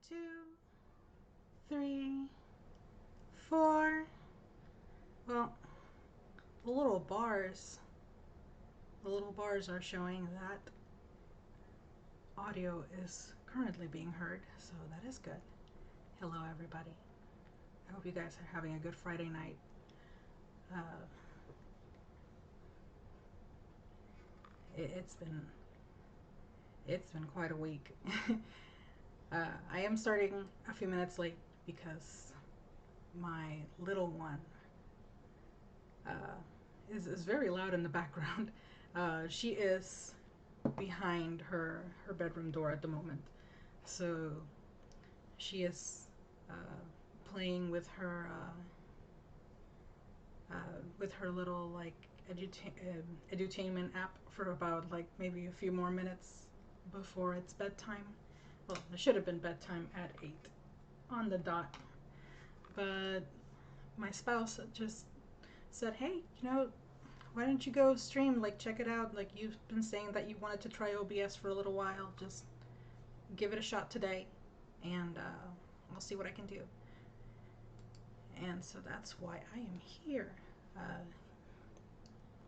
2, 3, 4. Well, the little bars, are showing that audio is currently being heard, so that is good. Hello, everybody. I hope you guys are having a good Friday night. It's been quite a week. I am starting a few minutes late because my little one is very loud in the background. She is behind her bedroom door at the moment, so she is playing with her little like edutainment app for about like maybe a few more minutes before it's bedtime. Well, it should have been bedtime at 8 on the dot, but my spouse just said, hey, why don't you go stream, like check it out, like you've been saying that you wanted to try OBS for a little while, just give it a shot today and I'll see what I can do. And so that's why I am here.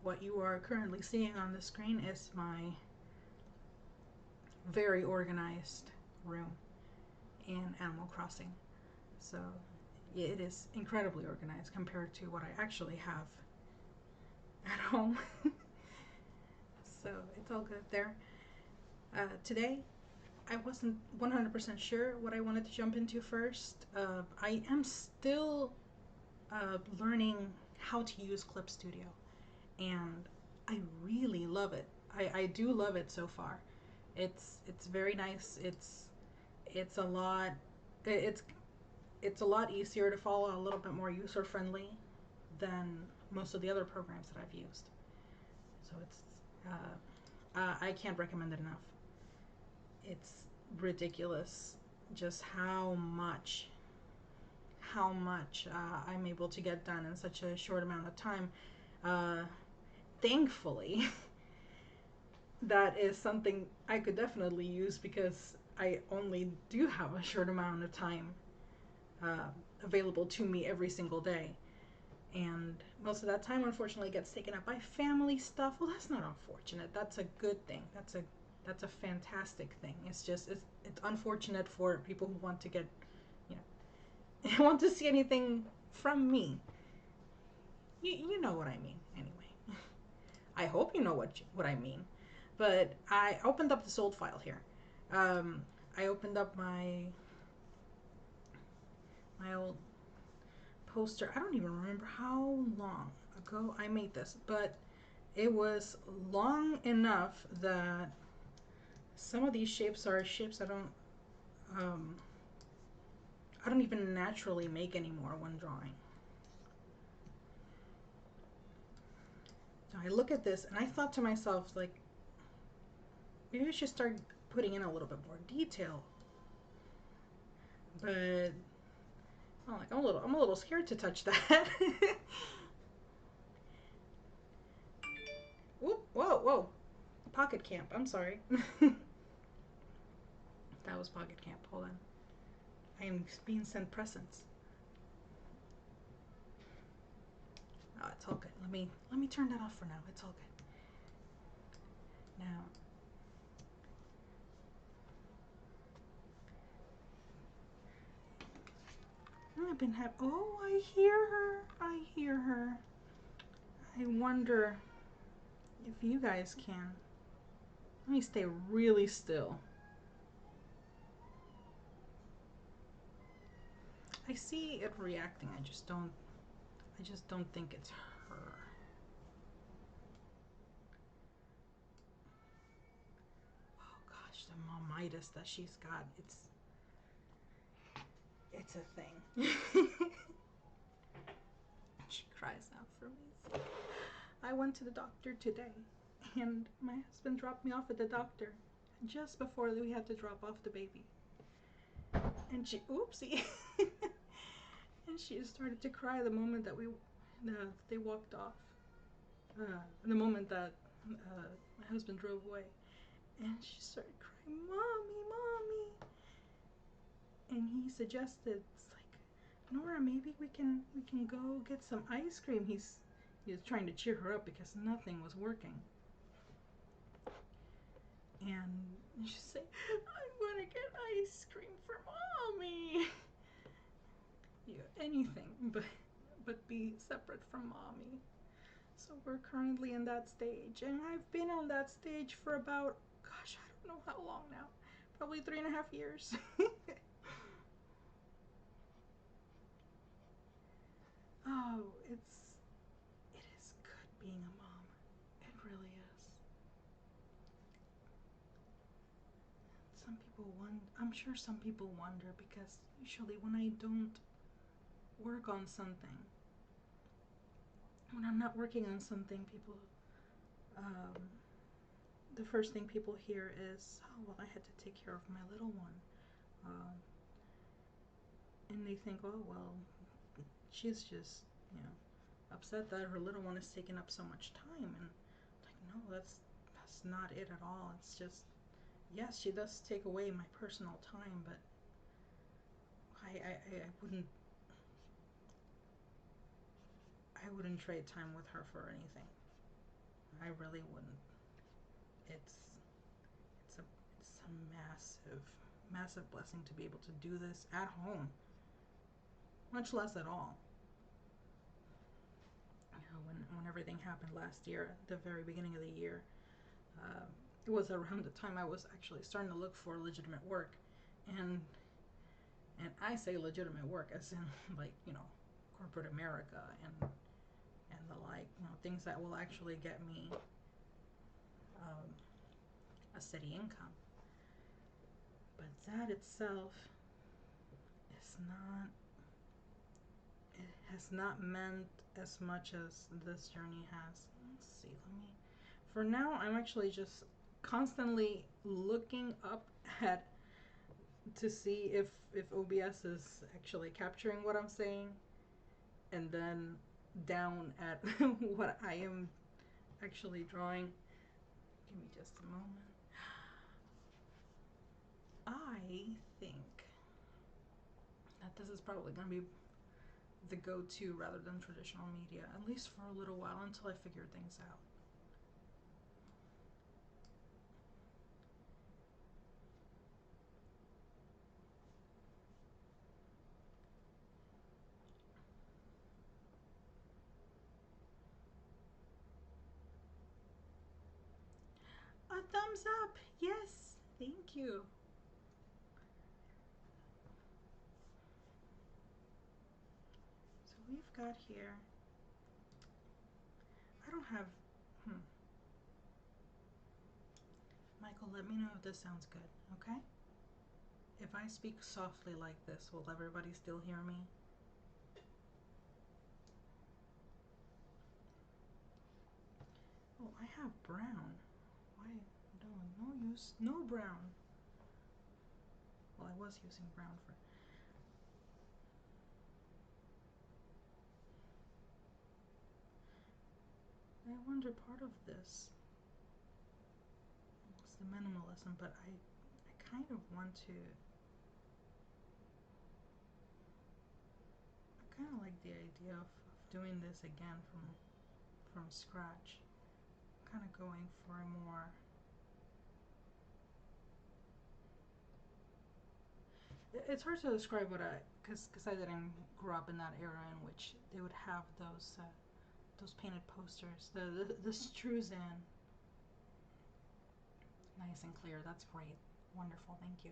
What you are currently seeing on the screen is my very organized room in Animal Crossing. So it is incredibly organized compared to what I actually have at home. So it's all good there. Today, I wasn't 100% sure what I wanted to jump into first. I am still learning how to use Clip Studio, and I really love it. I do love it so far. It's very nice. It's a lot it's a lot easier to follow, a little bit more user friendly than most of the other programs that I've used. So it's I can't recommend it enough. It's ridiculous just how much I'm able to get done in such a short amount of time. Thankfully, that is something I could definitely use because I only do have a short amount of time available to me every single day. And most of that time, unfortunately, gets taken up by family stuff. Well, that's not unfortunate. That's a good thing. That's a fantastic thing. It's just it's unfortunate for people who want to get, want to see anything from me. You know what I mean, anyway. I hope you know what I mean. But I opened up this old file here. I opened up my old poster. I don't even remember how long ago I made this, but it was long enough that some of these shapes are shapes I don't even naturally make anymore when drawing. So I look at this and I thought to myself, like, maybe I should start putting in a little bit more detail. But I'm a little scared to touch that. Whoop, whoa. Pocket Camp, I'm sorry. That was Pocket Camp, hold on. I am being sent presents. Oh, it's all good. Let me turn that off for now. It's all good. Now, I've been oh, I hear her. I hear her. I wonder if you guys can. Let me stay really still. I see it reacting. I just don't think it's her. Oh gosh, the momitis that she's got. It's a thing. She cries out for me. So I went to the doctor today, and my husband dropped me off at the doctor just before we had to drop off the baby. And she, oopsie, and she started to cry the moment that they walked off. The moment that my husband drove away, and she started crying, "Mommy, mommy." and he suggested, it's like, Nora, maybe we can go get some ice cream. He was trying to cheer her up because nothing was working. And she said, I want to get ice cream for mommy. Yeah, anything but be separate from mommy. So we're currently in that stage, and I've been on that stage for about, gosh, I don't know how long now. Probably 3.5 years. Oh, it is good being a mom. It really is. Some people wonder, I'm sure some people wonder, because usually when I don't work on something, when I'm not working on something, people, um, the first thing people hear is, oh, well, I had to take care of my little one. Um, and they think, oh, well, she's just, upset that her little one is taking up so much time. And like, no, that's not it at all. It's just, yes, she does take away my personal time, but I wouldn't trade time with her for anything. I really wouldn't. It's it's a it's a massive blessing to be able to do this at home, much less at all. When everything happened last year, at the very beginning of the year, uh, it was around the time I was actually starting to look for legitimate work, and I say legitimate work as in, like, corporate America and the like, things that will actually get me um, a steady income. But that itself is not, it has not meant as much as this journey has. Let's see, for now, I'm actually just constantly looking up at to see if OBS is actually capturing what I'm saying, and then down at what I am actually drawing. Give me just a moment. I think that this is probably going to be the go-to rather than traditional media, at least for a little while, until I figure things out. A thumbs up! Yes! Thank you. So we've got here, I don't have, Michael, let me know if this sounds good, okay? If I speak softly like this, will everybody still hear me? Oh, I have brown. Why? No use. No brown. Well, I was using brown for. I wonder, part of this was the minimalism, but I kind of want to. I kind of like the idea of doing this again from scratch. Kind of going for a more. It's hard to describe what because I didn't grow up in that era in which they would have those painted posters. The Struzan. Nice and clear. That's great. Wonderful. Thank you.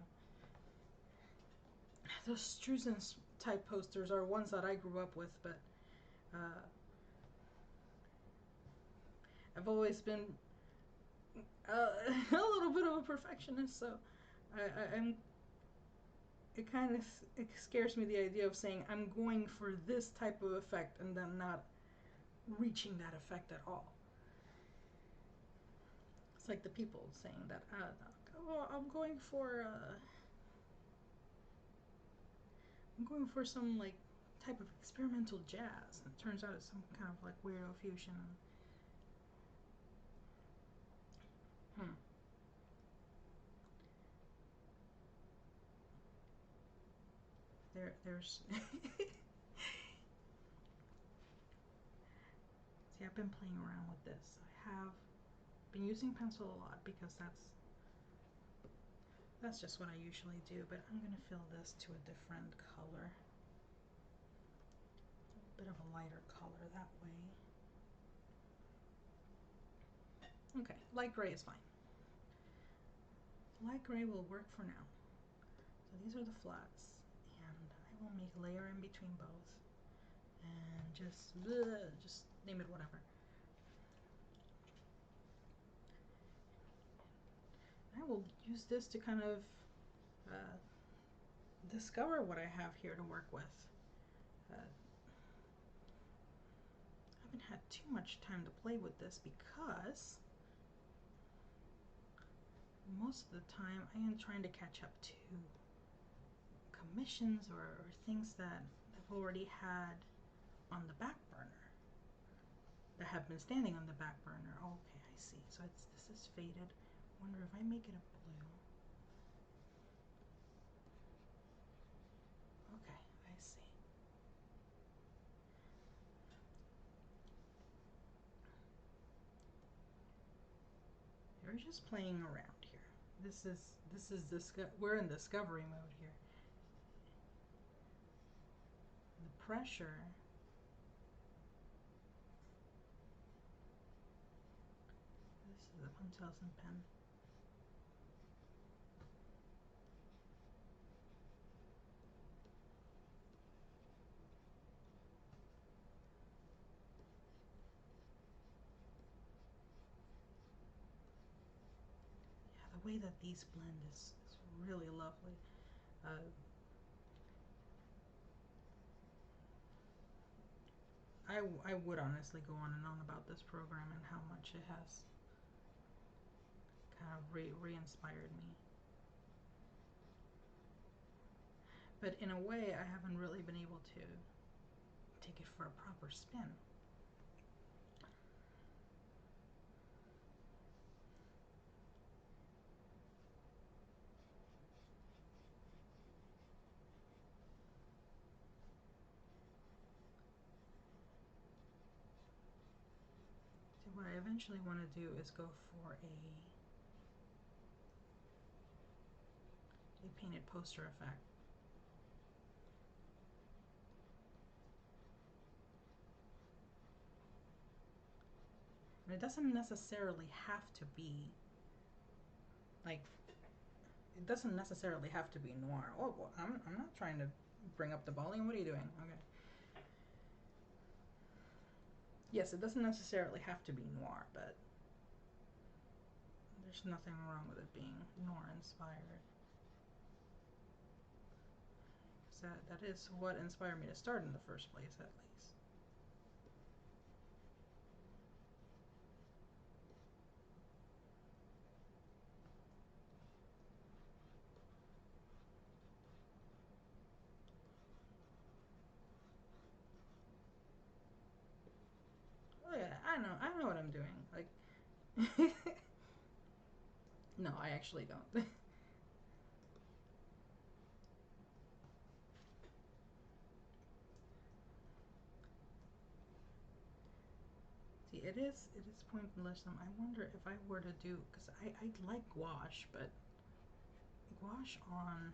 Those Struzan type posters are ones that I grew up with, but I've always been a little bit of a perfectionist, so I'm. It kind of scares me, the idea of saying I'm going for this type of effect and then not reaching that effect at all. It's like the people saying that, oh, I'm going for some like type of experimental jazz, and it turns out it's some kind of like weirdo fusion. there's see, I've been playing around with this. I have been using pencil a lot because that's just what I usually do, but I'm gonna fill this to a different color. A bit of a lighter color that way. Okay, light gray is fine. Light gray will work for now. So these are the flats, and I will make a layer in between both, and just name it whatever. I will use this to kind of discover what I have here to work with. I haven't had too much time to play with this because most of the time I am trying to catch up to commissions or things that I've already had on the back burner, that have been standing on the back burner. Oh, okay, I see. So this is faded. Wonder if I make it a blue. Okay, I see. We're just playing around here. We're in discovery mode here. The pressure this is a 1000 pen. The way that these blend is really lovely. I would honestly go on and on about this program and how much it has kind of re-inspired me. But in a way, I haven't really been able to take it for a proper spin. So what I eventually want to do is go for a painted poster effect. And it doesn't necessarily have to be like, it doesn't necessarily have to be noir. Oh, well, I'm not trying to bring up the volume. What are you doing? Okay. Yes, it doesn't necessarily have to be noir, but there's nothing wrong with it being noir inspired. That is what inspired me to start in the first place, at least. Oh yeah, I know what I'm doing. Like, no, I actually don't. See, it is pointless. I wonder if I were to do, because I like gouache, but gouache on.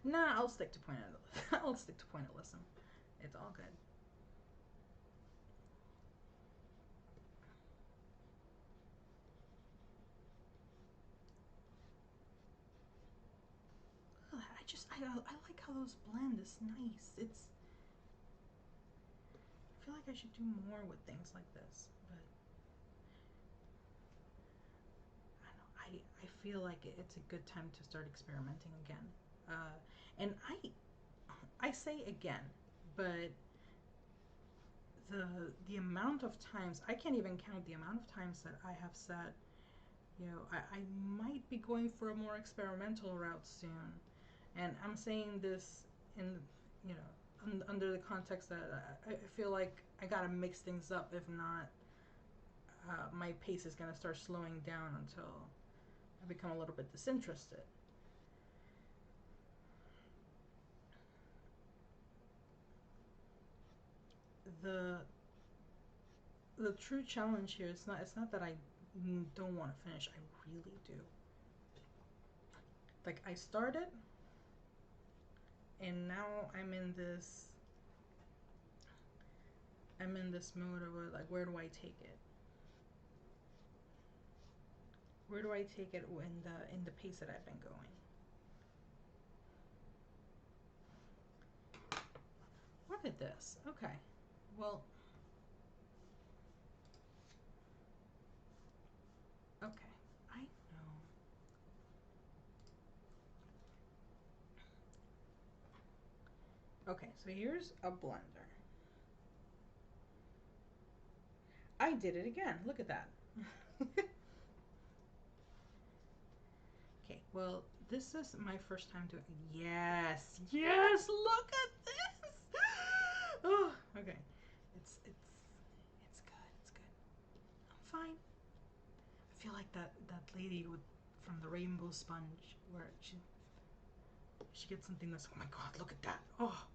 Nah, I'll stick to I'll stick to pointillism. It's all good. I like how those blend. It's nice. I feel like I should do more with things like this, but I feel like it's a good time to start experimenting again. And I say again, but the amount of times, I can't even count the amount of times that I have said, you know, I might be going for a more experimental route soon. And I'm saying this in, you know, under the context that I feel like I gotta mix things up. If not, my pace is gonna start slowing down I become a little bit disinterested. The true challenge here is not, it's not that I don't want to finish. I really do. Like, I started, and now I'm in this mode of like, where do I take it? Where do I take it in the pace that I've been going? Look at this. Okay. Well, okay. I know. Okay, so here's a blender. I did it again. Look at that. Okay, well, this is my first time doing. Yes, yes. Look at this. Oh, okay. It's good. It's good. I'm fine. I feel like that lady from the Rainbow Sponge, where she gets something that's, oh my god, look at that. Oh,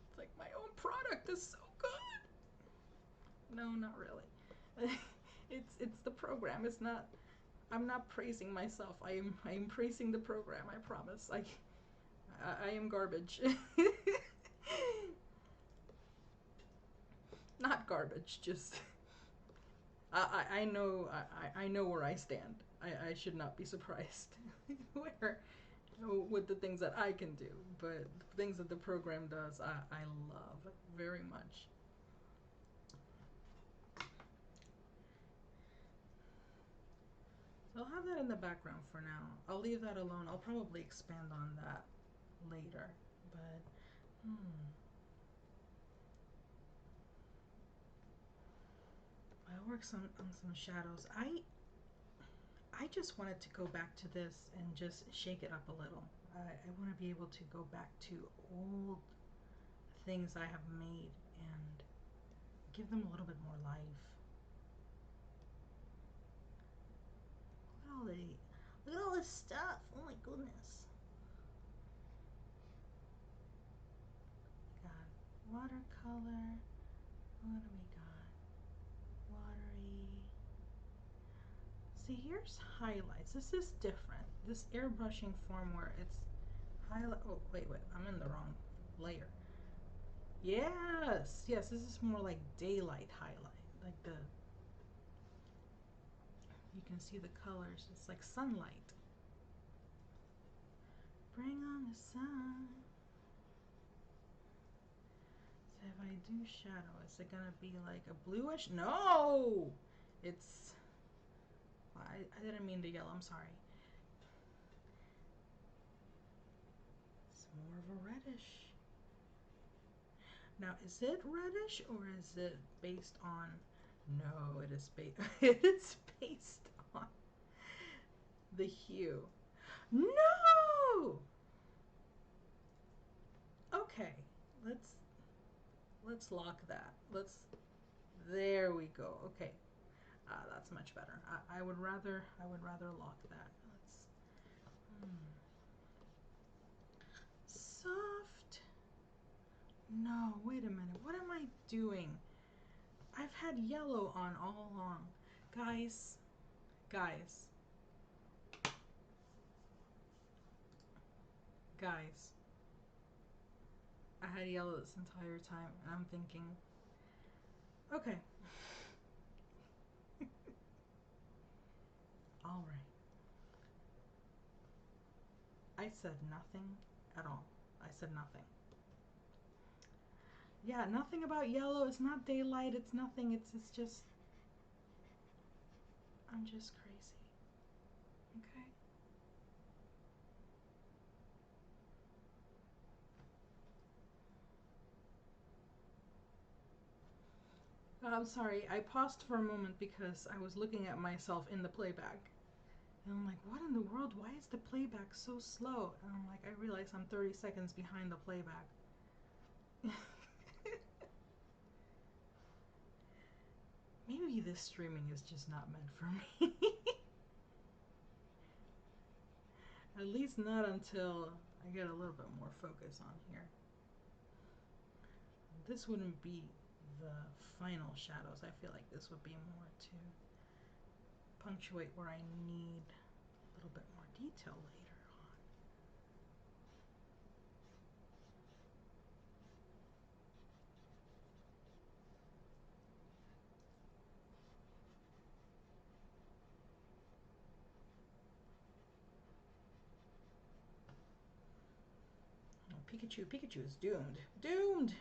it's like my own product is so good. No, not really. It's the program. It's not. I'm not praising myself. I am praising the program. I promise. I am garbage. Not garbage. Just I know I know where I stand. I should not be surprised where with the things that I can do, but the things that the program does, I love very much. I'll have that in the background for now. I'll leave that alone. I'll probably expand on that later. But, I'll work on some shadows. I just wanted to go back to this and just shake it up a little. I want to be able to go back to old things I have made and give them a little bit more life. Look at all this stuff. Oh my goodness. We got watercolor. What do we got? Watery. See, here's highlights. This is different. This airbrushing form where it's highlight. Oh, wait. I'm in the wrong layer. Yes. This is more like daylight highlight. Like you can see the colors. It's like sunlight. Bring on the sun. So if I do shadow, is it gonna be like a bluish? No! It's... I didn't mean to yell, I'm sorry. It's more of a reddish. Now, is it reddish or is it based on... No, it is it is based on the hue. No! Okay, let's lock that. There we go. Okay, that's much better. I would rather lock that. Soft. No, wait a minute. What am I doing? I've had yellow on all along. Guys. I had yellow this entire time, and I'm thinking, okay. All right. I said nothing at all. I said nothing. Yeah, nothing about yellow. It's not daylight. It's nothing. It's just... I'm just crazy. Okay? I'm sorry. I paused for a moment because I was looking at myself in the playback. And I'm like, what in the world? Why is the playback so slow? And I'm like, I realize I'm 30 seconds behind the playback. Maybe this streaming is just not meant for me. At least not until I get a little bit more focus on here. This wouldn't be the final shadows. I feel like this would be more to punctuate where I need a little bit more detail later on. Oh, Pikachu is doomed. Doomed!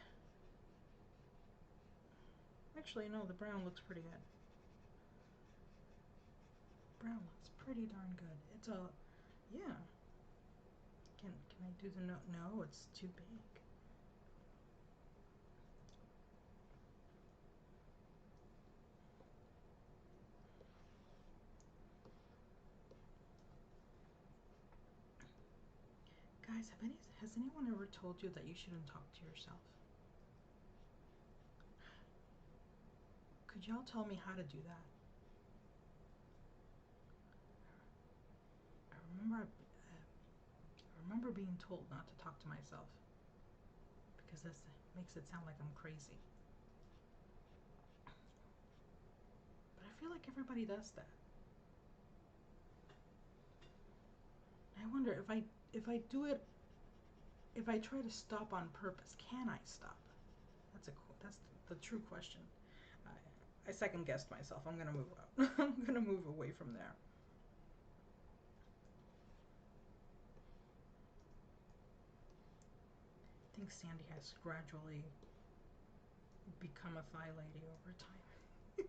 Actually, no, the brown looks pretty good. Brown looks pretty darn good. It's a, yeah. Can I do the note? No, it's too big. Guys, has anyone ever told you that you shouldn't talk to yourself? Could y'all tell me how to do that? I remember being told not to talk to myself because this makes it sound like I'm crazy. But I feel like everybody does that. I wonder if I do it, if I try to stop on purpose, can I stop? That's the true question. I second guessed myself. I'm gonna move out. I'm gonna move away from there. I think Sandy has gradually become a thigh lady over time.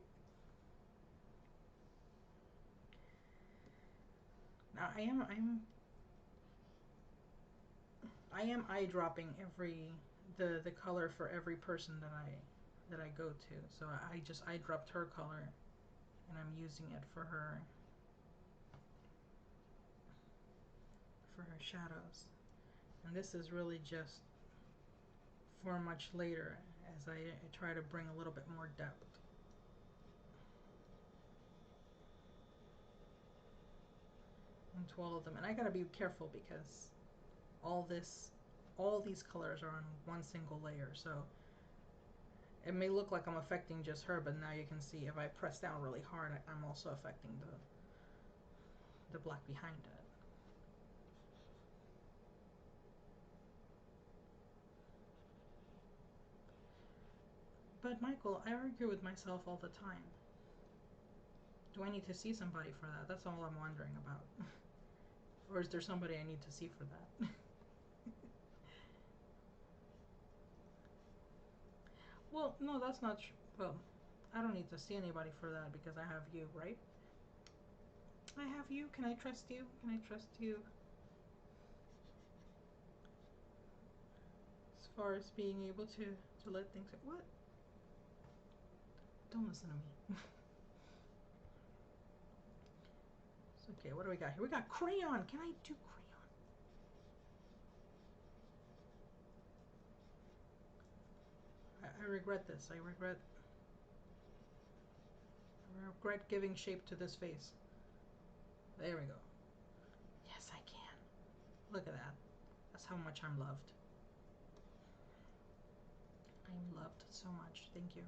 Now I am eye dropping the color for every person that I go to. So I just eye dropped her color and I'm using it for her shadows. And this is really just for much later as I try to bring a little bit more depth. Into all of them. And I gotta be careful because all these colors are on one single layer, so it may look like I'm affecting just her, but now you can see if I press down really hard, I'm also affecting the black behind it. But Michael, I argue with myself all the time. Do I need to see somebody for that? That's all I'm wondering about. Or is there somebody I need to see for that? Well, no, that's not true. Well, I don't need to see anybody for that because I have you, right? I have you. Can I trust you? Can I trust you? As far as being able to let things... What? Don't listen to me. It's okay, what do we got here? We got crayon. Can I do crayon? I regret this. I regret giving shape to this face. There we go. Yes, I can. Look at that. That's how much I'm loved. I'm loved so much. Thank you.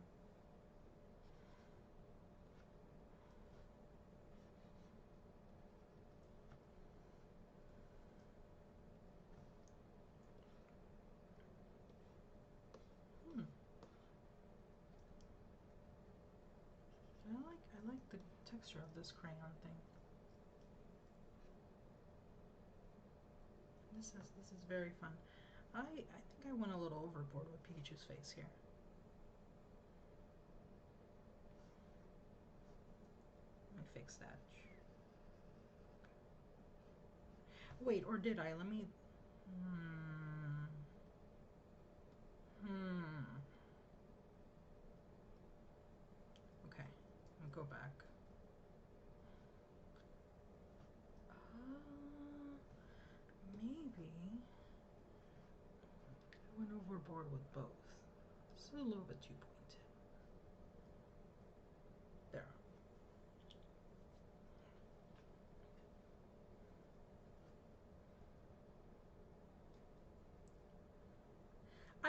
I like the texture of this crayon thing. This is very fun. I think I went a little overboard with Pikachu's face here. Let me fix that. Wait, or did I? Let me... Okay, let me go back. Maybe I went overboard with both. This is a little bit too pointed.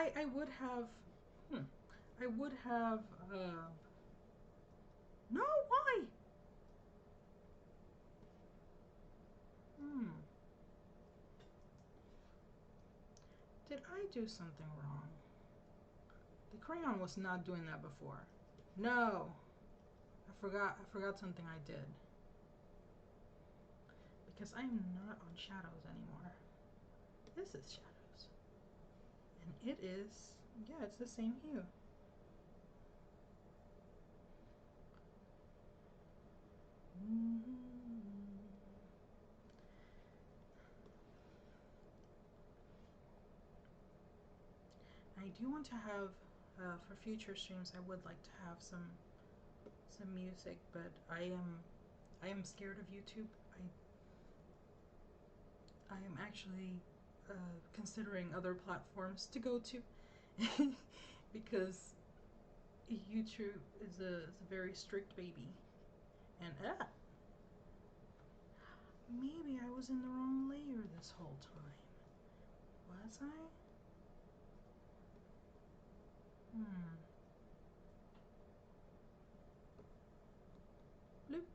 I would have. Hmm, I would have. No, why? Hmm. Did I do something wrong? The crayon was not doing that before. No. I forgot something I did. Because I am not on shadows anymore. This is shadows. And it is, yeah, it's the same hue. I do want to have, for future streams, I would like to have some music, but I am scared of YouTube. I am actually considering other platforms to go to because YouTube is a very strict baby, and maybe I was in the wrong layer this whole time. Was I? Hmm. Bloop.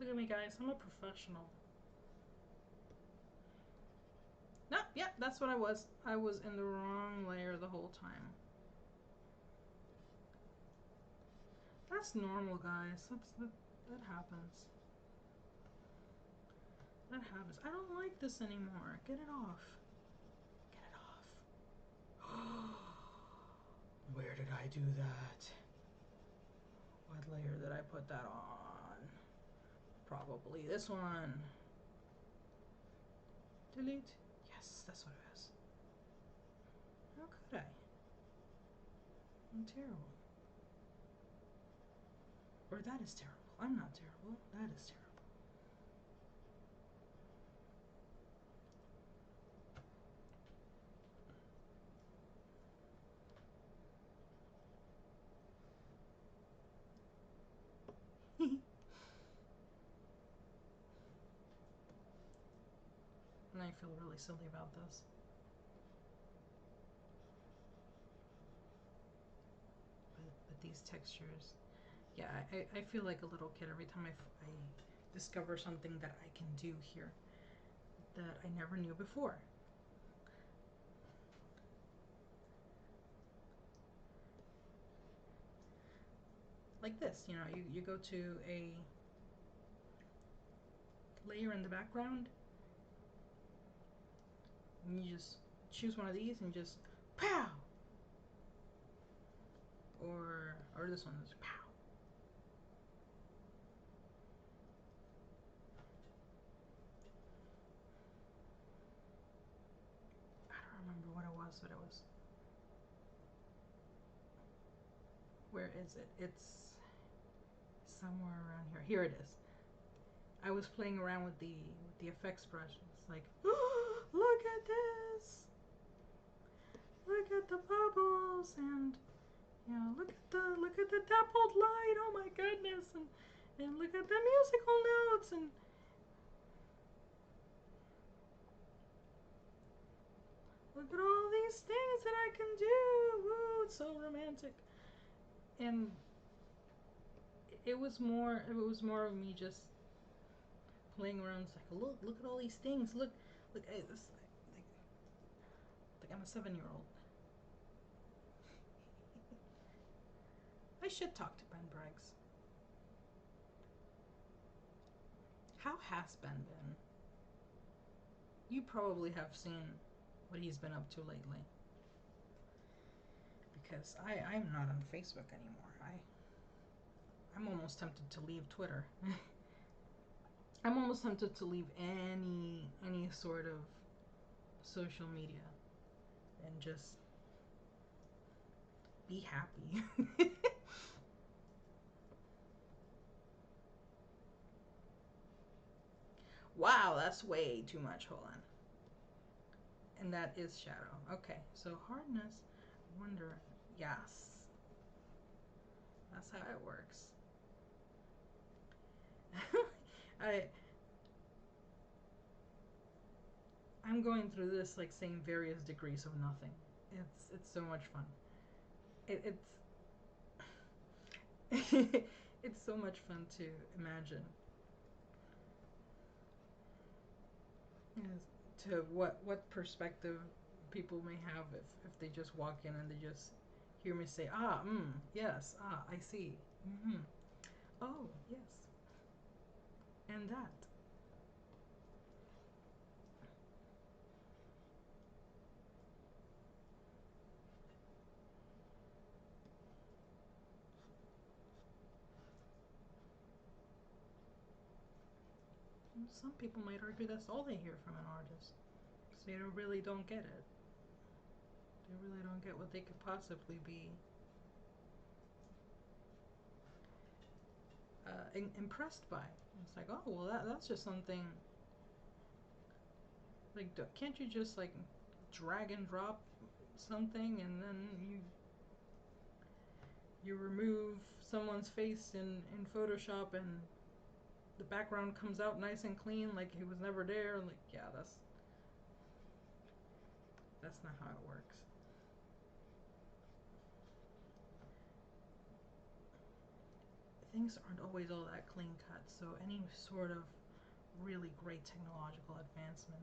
Look at me, guys. I'm a professional. No, yeah, that's what I was. I was in the wrong layer the whole time. That's normal, guys. That happens. That happens. I don't like this anymore. Get it off. Get it off. Where did I do that? What layer did I put that on? Probably this one. Delete. Yes, that's what it is. How could I? I'm terrible. Or that is terrible. I'm not terrible. That is terrible. And I feel really silly about this. But these textures, yeah, I feel like a little kid every time I discover something that I can do here that I never knew before. Like this, you know, you go to a layer in the background and you just choose one of these and just pow, or this one is pow. I don't remember what it was, but it was. Where is it? It's somewhere around here. Here it is. I was playing around with the effects brush. It's like, oh, look at this! Look at the bubbles, and you know, look at the dappled light. Oh my goodness! And look at the musical notes, and look at all these things that I can do. Woo! It's so romantic. And it was more of me just playing around. It's like, look at all these things. Look, this, like I'm a 7-year-old. I should talk to Ben Briggs. How has Ben been? You probably have seen what he's been up to lately. Because I'm not on Facebook anymore. I'm almost tempted to leave Twitter. I'm almost tempted to leave any sort of social media and just be happy. Wow, that's way too much. Hold on. And that is shadow. Okay, so hardness, wonder, yes. That's how it works. I I'm going through this like saying various degrees of nothing. It's so much fun. It's it's so much fun to imagine. Yes, to what perspective people may have if they just walk in and they just hear me say yes, I see, oh yes, and that. Some people might argue that's all they hear from an artist, so they really don't get it. They really don't get what they could possibly be impressed by. It's like, oh well, that's just something. Like, can't you just like drag and drop something and then you remove someone's face in Photoshop and the background comes out nice and clean, like he was never there. Like, yeah, that's not how it works. Things aren't always all that clean cut, so any sort of really great technological advancement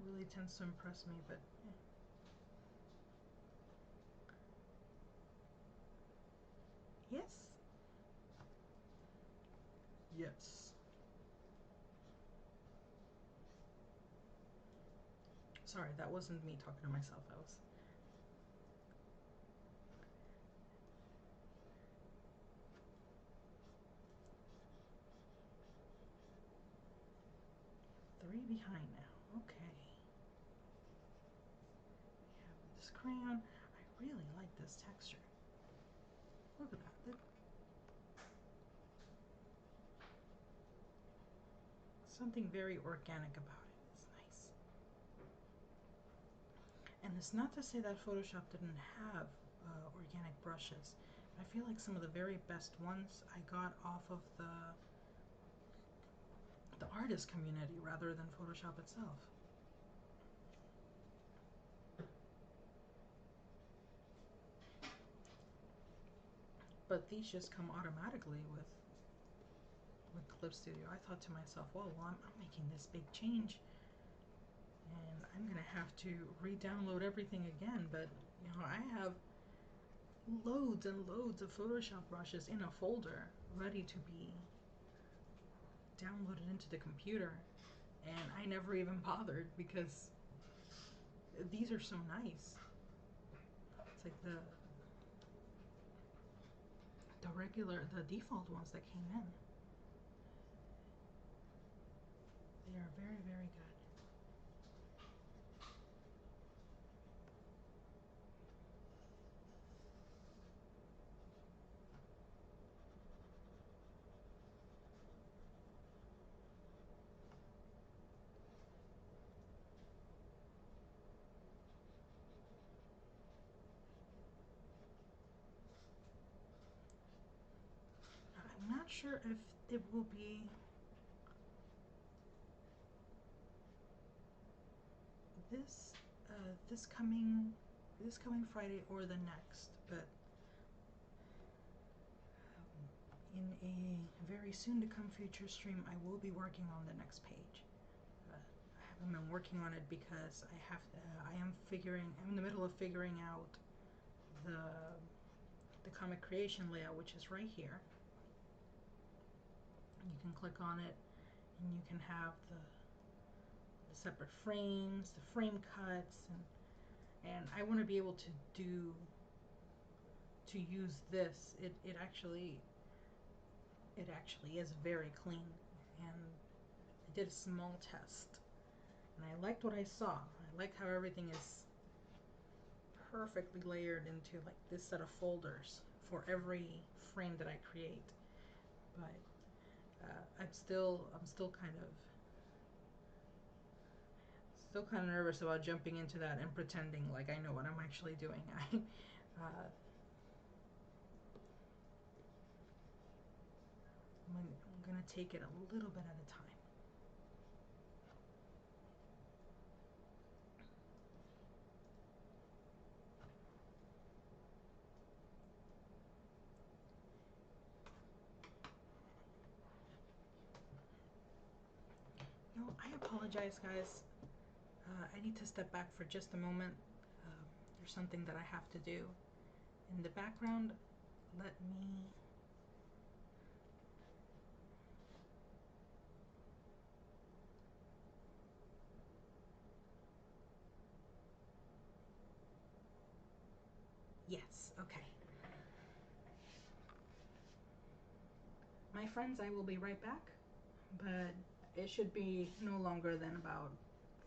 really tends to impress me, but yes. Yes. Sorry, that wasn't me talking to myself. That was. Three behind now. Okay. We have this crayon. I really like this texture. Look at that. Look. Something very organic about it. It's nice. And it's not to say that Photoshop didn't have organic brushes. I feel like some of the very best ones I got off of the artist community rather than Photoshop itself. But these just come automatically with Clip Studio. I thought to myself, well, I'm making this big change and I'm gonna have to re-download everything again. But I have loads and loads of Photoshop brushes in a folder ready to be downloaded into the computer, and I never even bothered because these are so nice. It's like the default ones that came in. They are very, very good. I'm not sure if it will be this this coming Friday or the next, but in a very soon to come future stream, I will be working on the next page. I haven't been working on it because I'm in the middle of figuring out the comic creation layout, which is right here. You can click on it and you can have the separate frames, the frame cuts, and I want to be able to use this. It actually is very clean, and I did a small test and I liked what I saw. I like how everything is perfectly layered into like this set of folders for every frame that I create. But I'm still kind of nervous about jumping into that and pretending like I know what I'm actually doing. want to take it a little bit at a time. No, I apologize, guys. I need to step back for just a moment. There's something that I have to do in the background. Let me. Yes, okay. My friends, I will be right back, but it should be no longer than about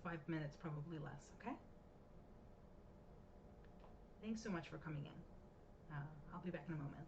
5 minutes, probably less, okay? Thanks so much for coming in. I'll be back in a moment.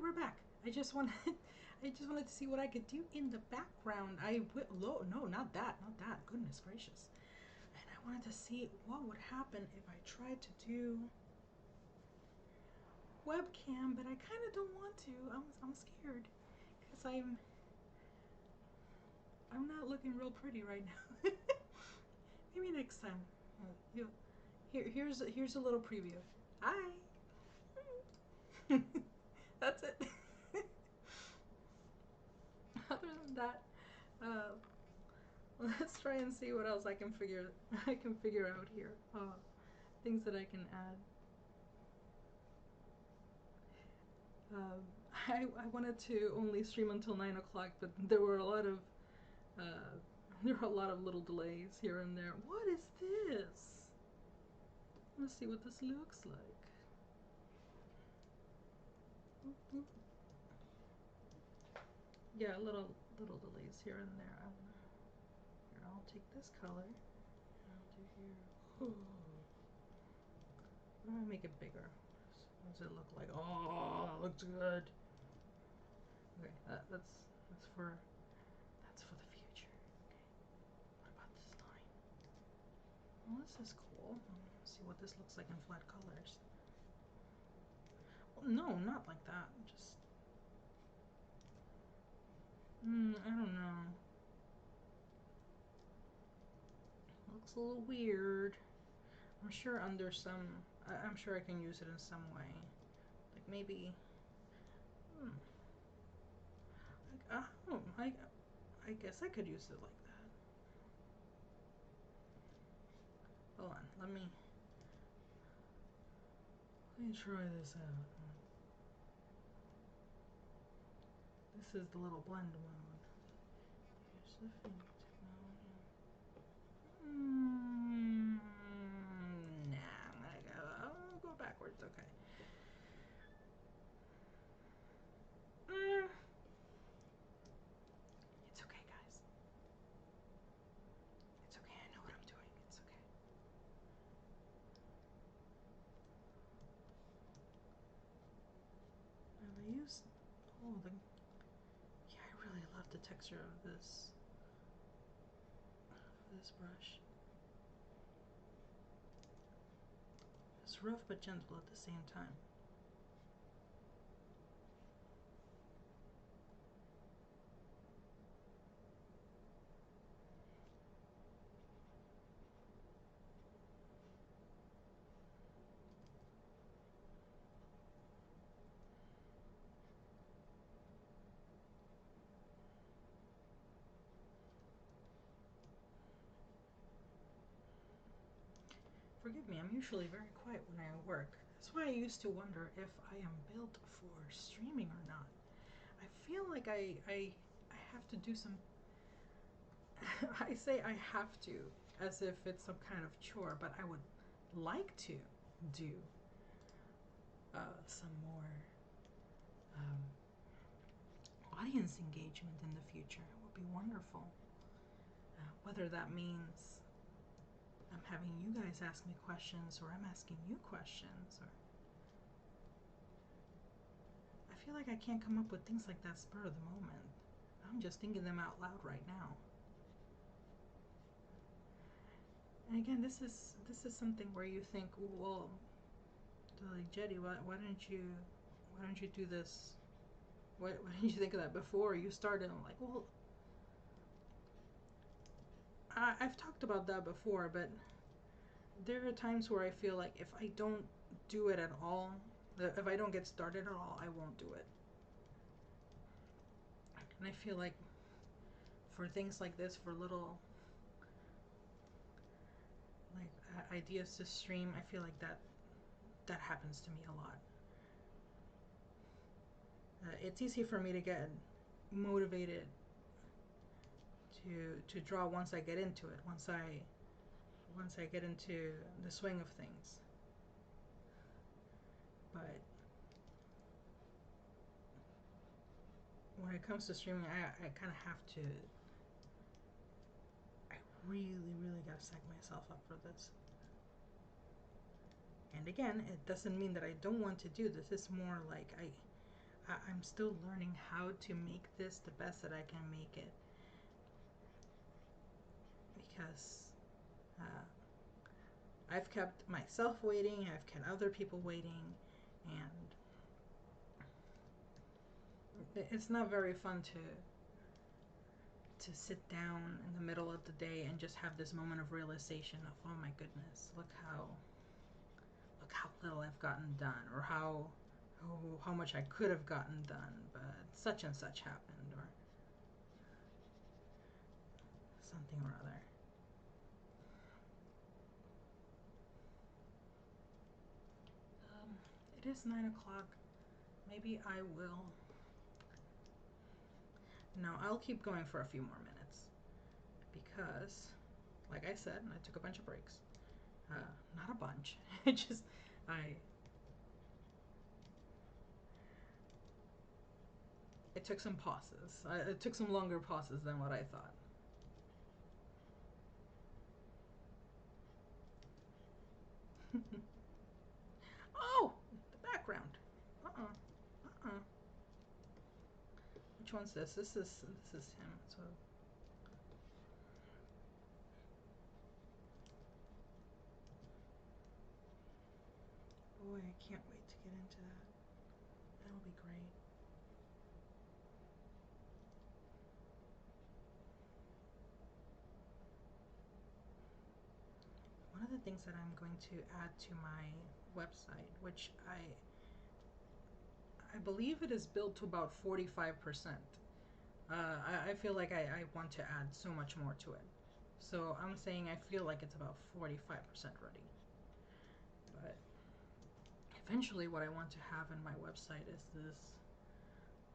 we're back. I just wanted, I just wanted to see what I could do in the background. No, not that, not that. Goodness gracious. And I wanted to see what would happen if I tried to do webcam, but I kind of don't want to. I'm scared because I'm not looking real pretty right now. Maybe next time. Here's a little preview. Hi. That's it. Other than that, uh, let's try and see what else I can figure out here. Things that I can add. I wanted to only stream until 9 o'clock, but there were a lot of little delays here and there. What is this? Let's see what this looks like. Yeah, little delays here and there. Here, I'll take this color. I'll do here. I'm gonna make it bigger. What does it look like? Oh, that looks good. Okay, that's for the future. Okay. What about this line? Well, this is cool. Let's see what this looks like in flat colors. Well, no, not like that. Just I don't know. Looks a little weird. I'm sure under some. I'm sure I can use it in some way. Like maybe. I guess I could use it like that. Hold on, let me try this out. This is the little blend mode. Here's the finish mode. Nah, I'll go backwards. Okay. It's okay, guys. It's okay. I know what I'm doing. It's okay. And I use yeah, I really love the texture of this brush. It's rough but gentle at the same time. Forgive me, I'm usually very quiet when I work. That's why I used to wonder if I am built for streaming or not. I feel like I have to do some. I say I have to, as if it's some kind of chore, but I would like to do some more audience engagement in the future. It would be wonderful. Whether that means I'm having you guys ask me questions or I'm asking you questions, or I feel like I can't come up with things like that spur of the moment. I'm just thinking them out loud right now. And again, this is something where you think, well, like Jedi, why don't you do this? Why didn't you think of that before you started? I'm like, well, I've talked about that before, but there are times where I feel like if I don't do it at all, if I don't get started at all, I won't do it. And I feel like for things like this, for little like ideas to stream, I feel like that happens to me a lot. It's easy for me to get motivated to draw once I get into it, once I get into the swing of things. But when it comes to streaming, I kind of have to. I really gotta psych myself up for this. And again, it doesn't mean that I don't want to do this. It's more like I'm still learning how to make this the best that I can make it, because uh, I've kept myself waiting, I've kept other people waiting, and it's not very fun to sit down in the middle of the day and just have this moment of realization of, oh my goodness, look how little I've gotten done, or how much I could have gotten done, but such and such happened, or something or other. It is 9 o'clock. Maybe I will. No, I'll keep going for a few more minutes because, like I said, I took a bunch of breaks. Not a bunch. It just I it took some pauses. It took some longer pauses than what I thought. Oh, the background. Uh-uh. Uh-uh. Which one's this? This is him. So boy, I can't wait to get into that. That'll be great. One of the things that I'm going to add to my website, which I believe it is built to about 45%. I feel like I want to add so much more to it. So I'm saying I feel like it's about 45% ready. But eventually what I want to have in my website is this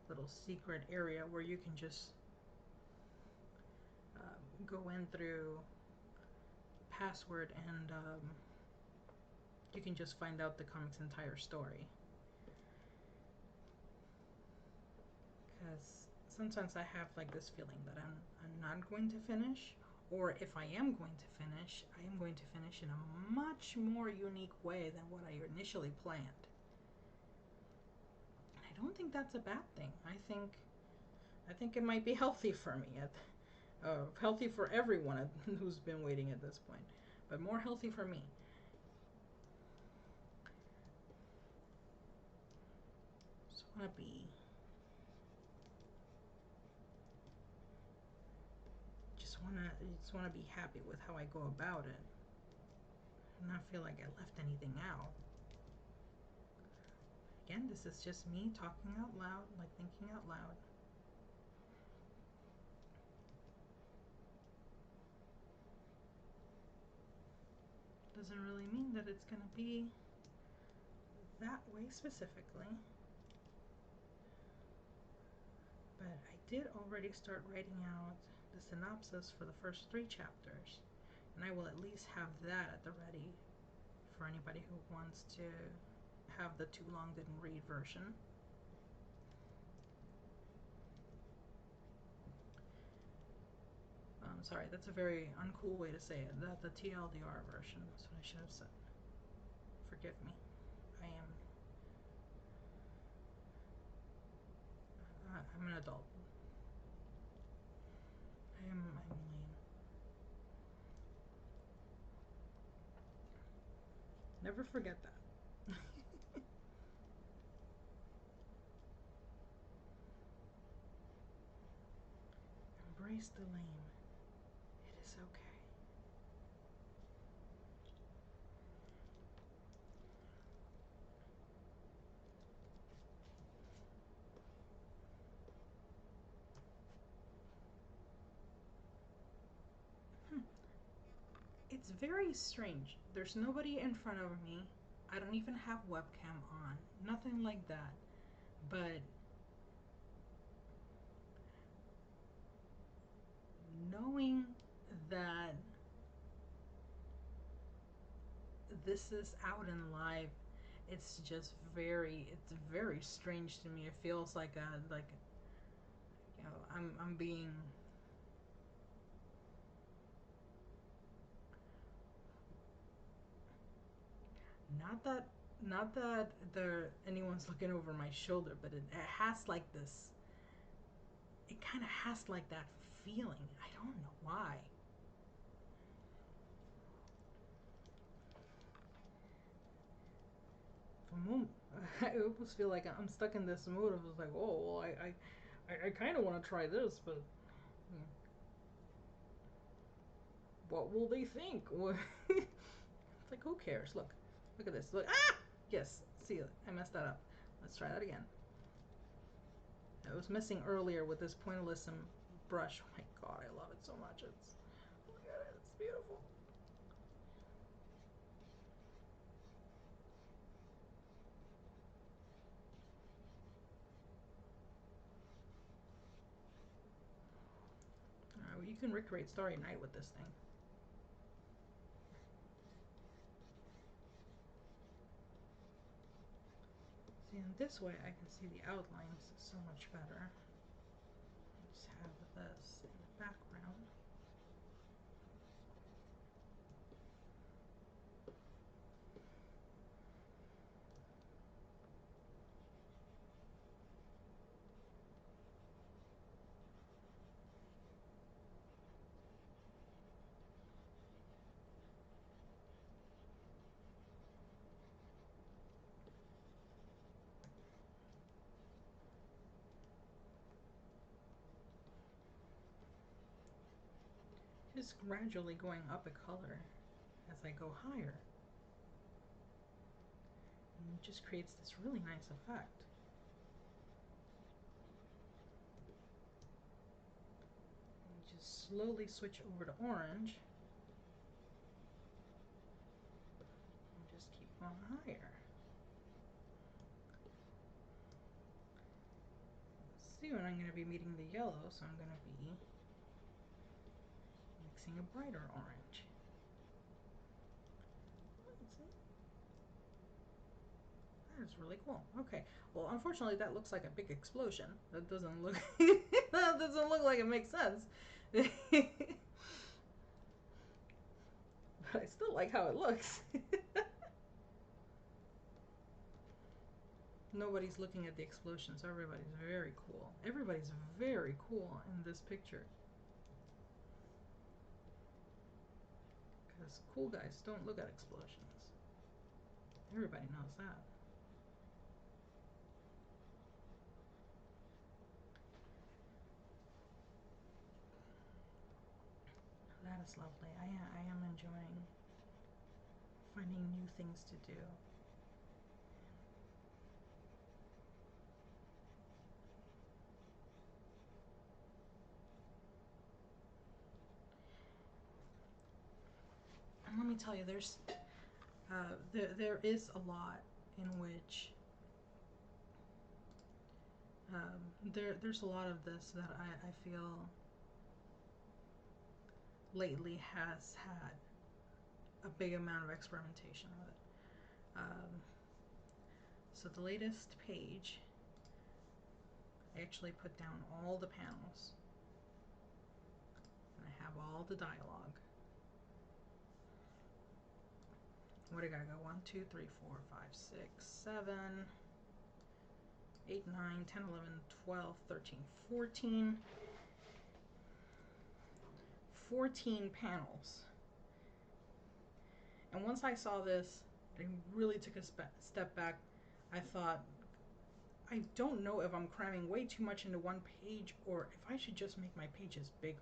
little secret area where you can just go in through password and you can just find out the comic's entire story. Because sometimes I have like this feeling that I'm not going to finish, or if I am going to finish, I am going to finish in a much more unique way than what I initially planned. And I don't think that's a bad thing. I think it might be healthy for me, healthy for everyone who's been waiting at this point, but more healthy for me. Just wanna be just wanna be happy with how I go about it, and not feel like I left anything out. Again, this is just me talking out loud, like thinking out loud. Doesn't really mean that it's gonna be that way specifically. But I did already start writing out the synopsis for the first 3 chapters, and I will at least have that at the ready for anybody who wants to have the too long didn't read version. Sorry, that's a very uncool way to say it. The TLDR version. That's what I should have said. Forgive me. I'm an adult. I'm lame. Never forget that. Embrace the lame. It is okay. It's very strange. There's nobody in front of me. I don't even have webcam on. Nothing like that. But knowing that this is out in live, it's very strange to me. It feels like I'm being not that Not that anyone's looking over my shoulder, but it has like this. It kind of has like that feeling. I don't know why. For a moment, I almost feel like I'm stuck in this mood. I was like, oh, well, I kind of want to try this, but what will they think? It's like, who cares? Look at this. Look, ah! Yes, see, I messed that up. Let's try that again. I was messing earlier with this pointillism brush. Oh my god, I love it so much. Look at it, it's beautiful. Well, you can recreate Starry Night with this thing. See, in this way I can see the outlines so much better. Just have this in the background. Just gradually going up a color as I go higher. And it just creates this really nice effect. And just slowly switch over to orange. And just keep going higher. Soon I'm going to be meeting the yellow, so I'm going to be mixing a brighter orange. That is really cool. Okay, well, unfortunately, that looks like a big explosion. That doesn't look. That doesn't look like it makes sense. But I still like how it looks. Nobody's looking at the explosion, so everybody's very cool. Everybody's very cool in this picture. Because cool guys don't look at explosions. Everybody knows that. That is lovely. I am enjoying finding new things to do. And let me tell you, there is a lot in which there's a lot of this that I feel lately has had a big amount of experimentation with it. So the latest page, I actually put down all the panels, and I have all the dialogue. What do I gotta go? 1, 2, 3, 4, 5, 6, 7, 8, 9, 10, 11, 12, 13, 14. 14 panels. And once I saw this, I really took a step back. I thought, I don't know if I'm cramming way too much into one page or if I should just make my pages bigger.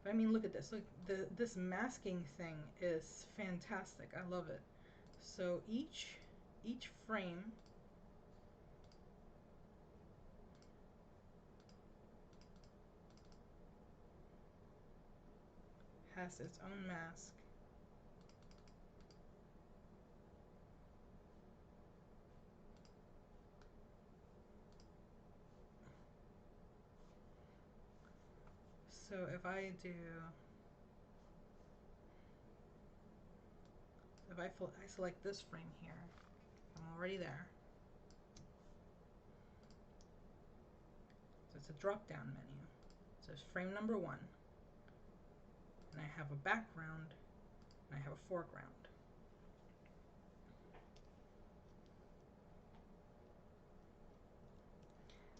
I mean, look at this. Look, this masking thing is fantastic. I love it. So each frame has its own mask. So if I select this frame here, I'm already there. So it's a drop-down menu. So it's frame number 1. And I have a background and I have a foreground.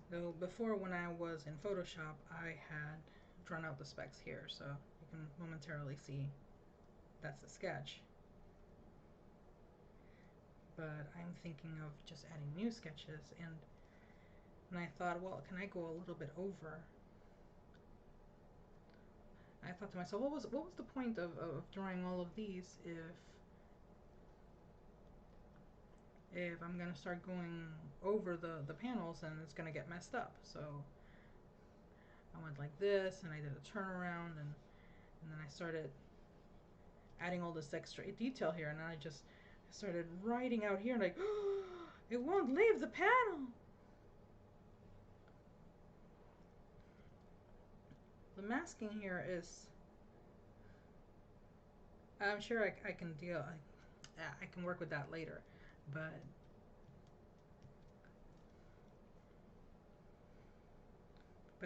Though before, when I was in Photoshop, I had drawn out the specs here, so you can momentarily see that's the sketch. But I'm thinking of just adding new sketches, and I thought, well, can I go a little bit over? I thought to myself, what was the point of drawing all of these if I'm gonna start going over the panels and it's gonna get messed up? So I went like this, and I did a turnaround, and then I started adding all this extra detail here, and then I just started writing out here, and like, it won't leave the panel. The masking here is, I'm sure I can deal, I can work with that later, but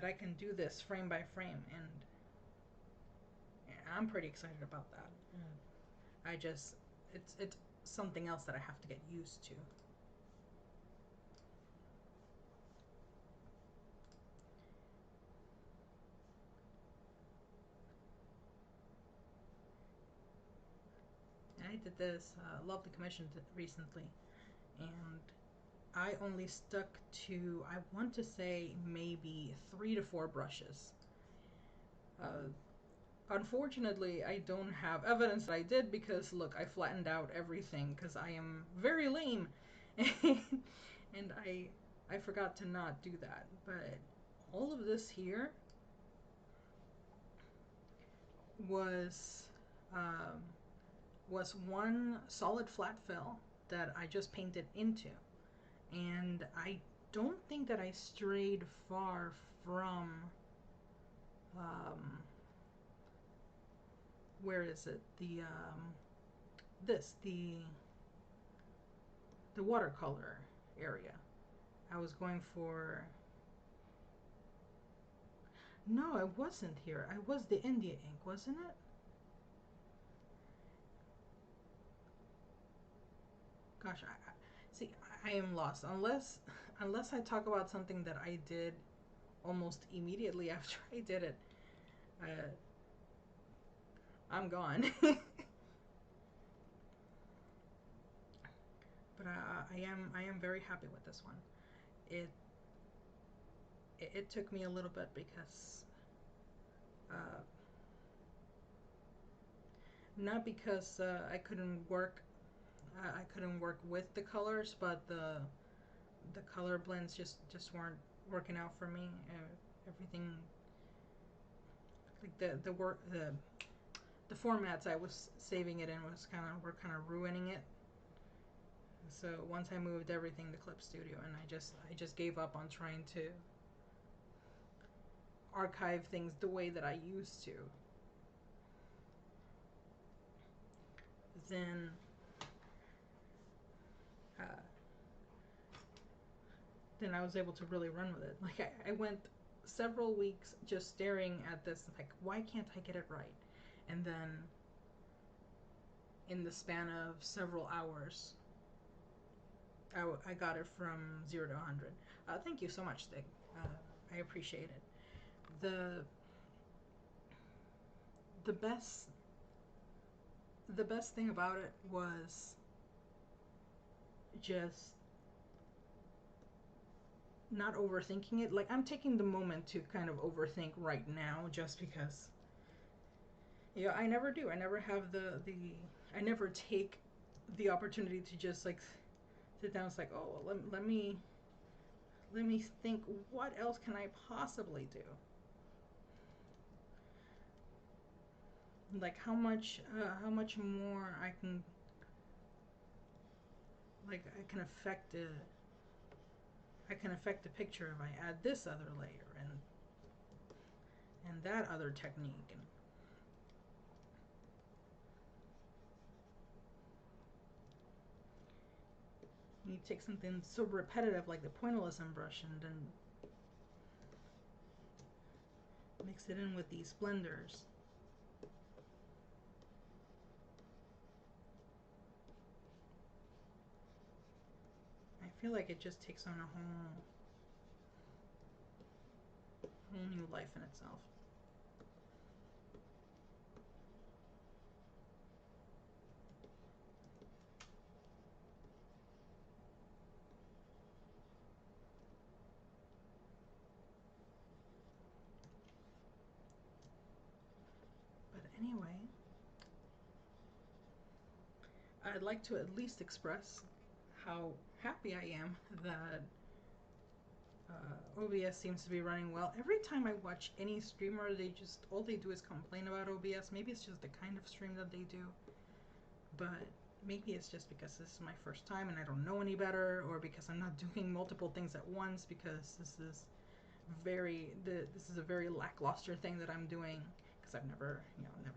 I can do this frame by frame, and I'm pretty excited about that. I just, it's something else that I have to get used to. I did this lovely commission recently, and I only stuck to, I want to say, maybe 3 to 4 brushes. Unfortunately, I don't have evidence that I did, because look, I flattened out everything because I am very lame. And I forgot to not do that. But all of this here was one solid flat fill that I just painted into. And I don't think that I strayed far from where is it? The the watercolor area. I was going for, no, I wasn't here. I was the India ink, wasn't it? Gosh, I see. I am lost unless I talk about something that I did almost immediately after I did it. Uh, I'm gone. But I am very happy with this one. It it took me a little bit because not because I couldn't work with the colors, but the color blends just weren't working out for me. Everything, like the formats I was saving it in were kind of ruining it. So once I moved everything to Clip Studio, and I just gave up on trying to archive things the way that I used to. Then uh, then I was able to really run with it. Like I went several weeks just staring at this, like, why can't I get it right? And then in the span of several hours, I got it from 0 to 100. Thank you so much, Stig. I appreciate it. The the best the best thing about it was just not overthinking it. Like, I'm taking the moment to kind of overthink right now, just because, yeah, I never do. I never have I never take the opportunity to just like sit down. It's like, oh, well, let me think, what else can I possibly do? Like, how much more I can, like, I can affect the picture if I add this other layer and that other technique. And you take something so repetitive like the pointillism brush and then mix it in with these blenders. feel like it just takes on a whole new life in itself. But anyway, I'd like to at least express how happy I am that OBS seems to be running well. Every time I watch any streamer, all they do is complain about OBS. Maybe it's just the kind of stream that they do, but maybe it's just because this is my first time and I don't know any better, or because I'm not doing multiple things at once, because this is a very lackluster thing that I'm doing, because I've never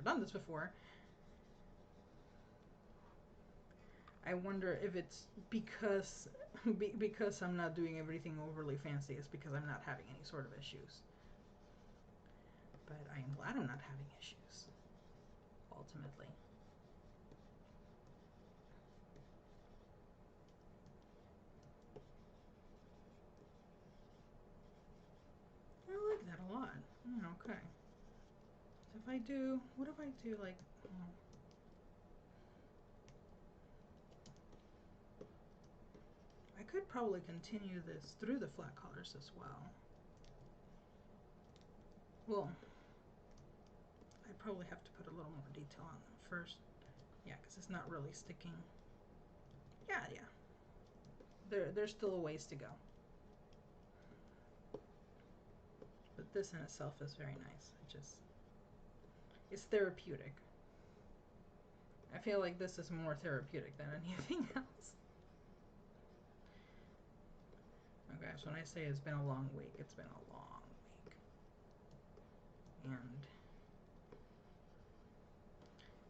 done this before. I wonder if it's because I'm not doing everything overly fancy. It's because I'm not having any sort of issues. But I am glad I'm not having issues, ultimately. I like that a lot. Okay. If I do, what if I do like... I could probably continue this through the flat colors as well. Well, I probably have to put a little more detail on them first. Yeah, because it's not really sticking. Yeah. There's still a ways to go. But this in itself is very nice. It's therapeutic. I feel like this is more therapeutic than anything else. Okay, so when I say it's been a long week, it's been a long week. And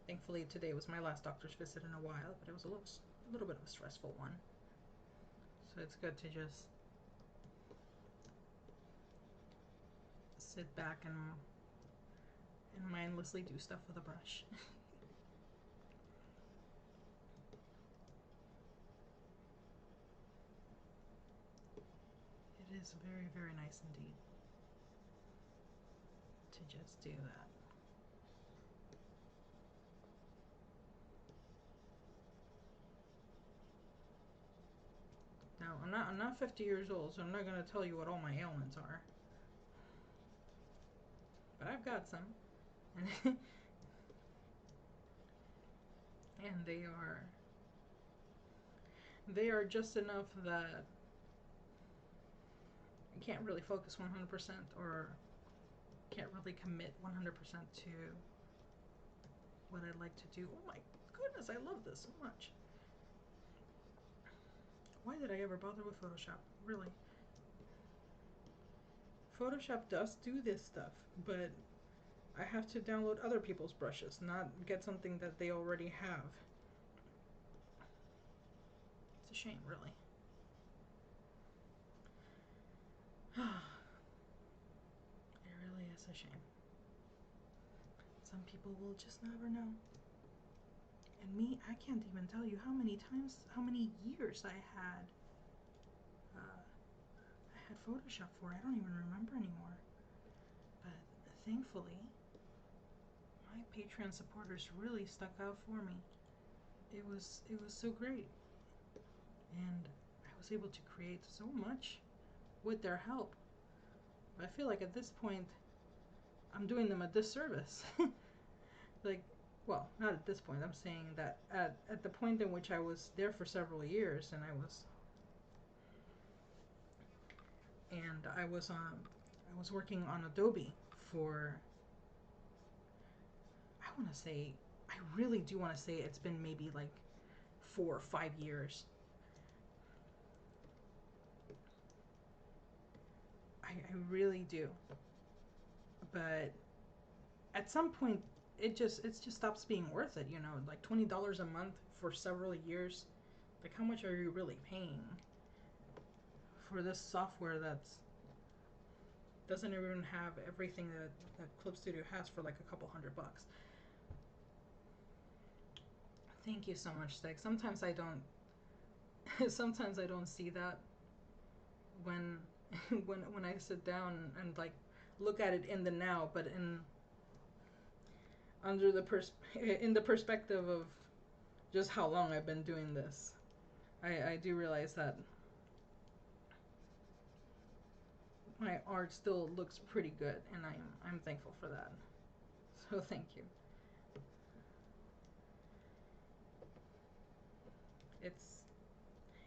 thankfully today was my last doctor's visit in a while, but it was a little bit of a stressful one. So it's good to just sit back and mindlessly do stuff with a brush. It is very, very nice indeed to just do that. Now, I'm not 50 years old, so I'm not going to tell you what all my ailments are. But I've got some. And they are just enough that I can't really focus 100%, or can't really commit 100% to what I'd like to do. Oh my goodness, I love this so much. Why did I ever bother with Photoshop? Really? Photoshop does do this stuff, but I have to download other people's brushes, not get something that they already have. It's a shame, really. It really is a shame. Some people will just never know. And me, I can't even tell you how many years I had Photoshop for. I don't even remember anymore. But thankfully, my Patreon supporters really stuck out for me. It was so great. And I was able to create so much with their help. I feel like at this point, I'm doing them a disservice. Like, well, not at this point. I'm saying that at the point in which I was there for several years, and I was working on Adobe for, I really do want to say it's been maybe like 4 or 5 years. I really do. But at some point, it just stops being worth it, like $20 a month for several years. Like, how much are you really paying for this software that's doesn't even have everything that Clip Studio has for like a couple $100? Thank you so much, Stig. Sometimes I don't Sometimes I don't see that when when I sit down and like look at it in the now, but in the perspective of just how long I've been doing this. I do realize that my art still looks pretty good, and I'm thankful for that. So thank you. It's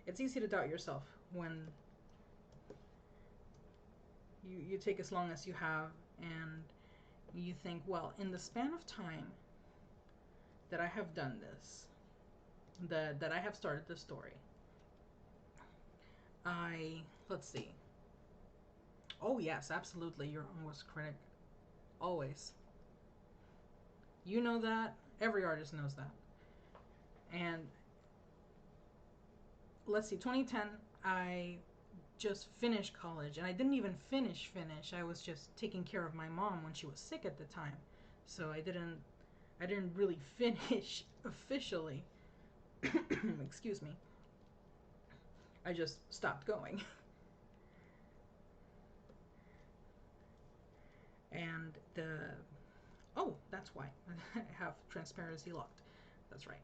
it's easy to doubt yourself when you take as long as you have, and you think, well, in the span of time that I have done this, that I have started this story, let's see. Oh yes, absolutely, your own worst critic, always. You know that. Every artist knows that. And let's see, 2010, I just finished college, and I didn't even finish. I was just taking care of my mom when she was sick at the time, so I didn't really finish officially. Excuse me. I just stopped going. And the oh, that's why I have transparency locked. That's right.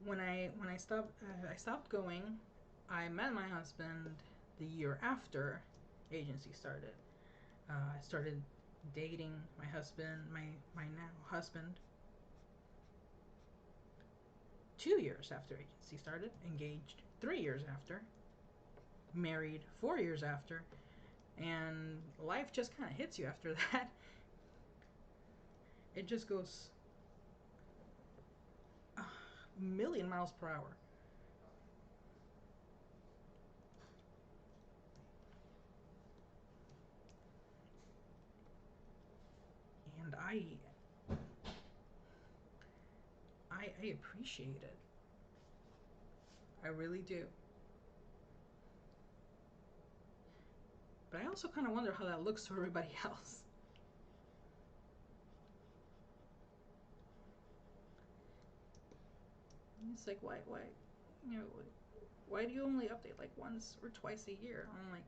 When I stopped going, I met my husband the year after agency started. I started dating my husband, my now husband, 2 years after agency started. Engaged 3 years after. Married 4 years after. And life just kind of hits you after that. It just goes a million miles per hour. And I appreciate it. I really do. But I also kind of wonder how that looks to everybody else. It's like, you know, why do you only update like once or twice a year? I'm like,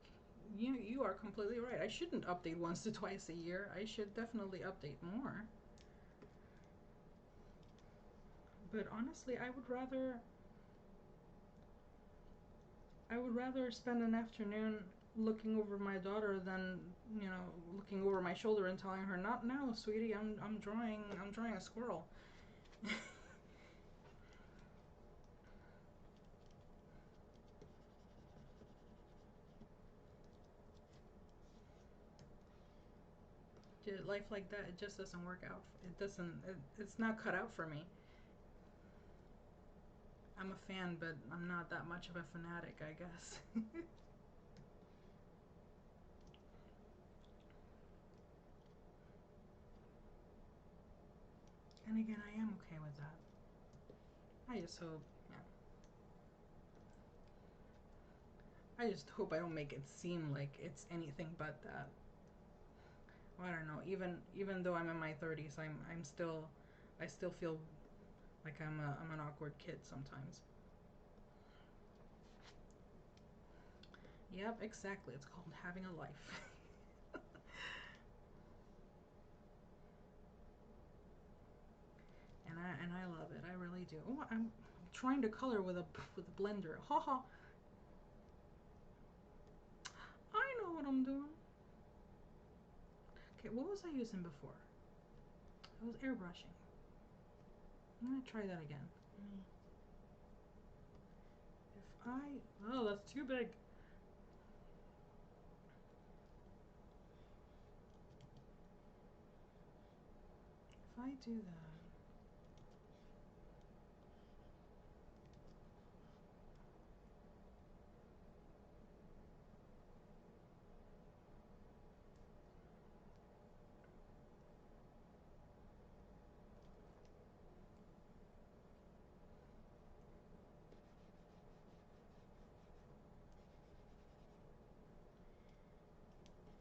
you are completely right. I shouldn't update once to twice a year. I should definitely update more. But honestly, I would rather spend an afternoon looking over my daughter than, looking over my shoulder and telling her, "Not now, sweetie. I'm drawing a squirrel." Life like that, it just doesn't work out. It doesn't. It's not cut out for me. I'm a fan, but I'm not that much of a fanatic, I guess. And again, I am okay with that. I just hope, yeah. I just hope I don't make it seem like it's anything but that. Well, I don't know. Even though I'm in my 30s, I still feel like I'm an awkward kid sometimes. Yep, exactly. It's called having a life. And I love it. I really do. Oh, I'm trying to color with a blender. Ha ha. I know what I'm doing. Okay, what was I using before? I was airbrushing. I'm gonna try that again. If I oh, that's too big. If I do that,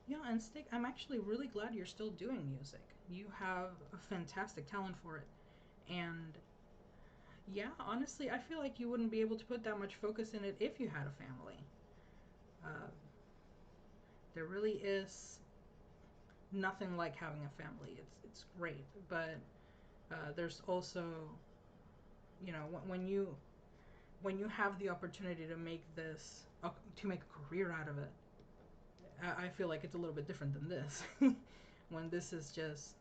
yeah, and Stick, I'm actually really glad you're still doing music. You have a fantastic talent for it. And Yeah, honestly, I feel like you wouldn't be able to put that much focus in it if you had a family. Uh, there really is nothing like having a family. It's great, but there's also, you know, when you have the opportunity to make this to make a career out of it, I feel like it's a little bit different than this. When this is just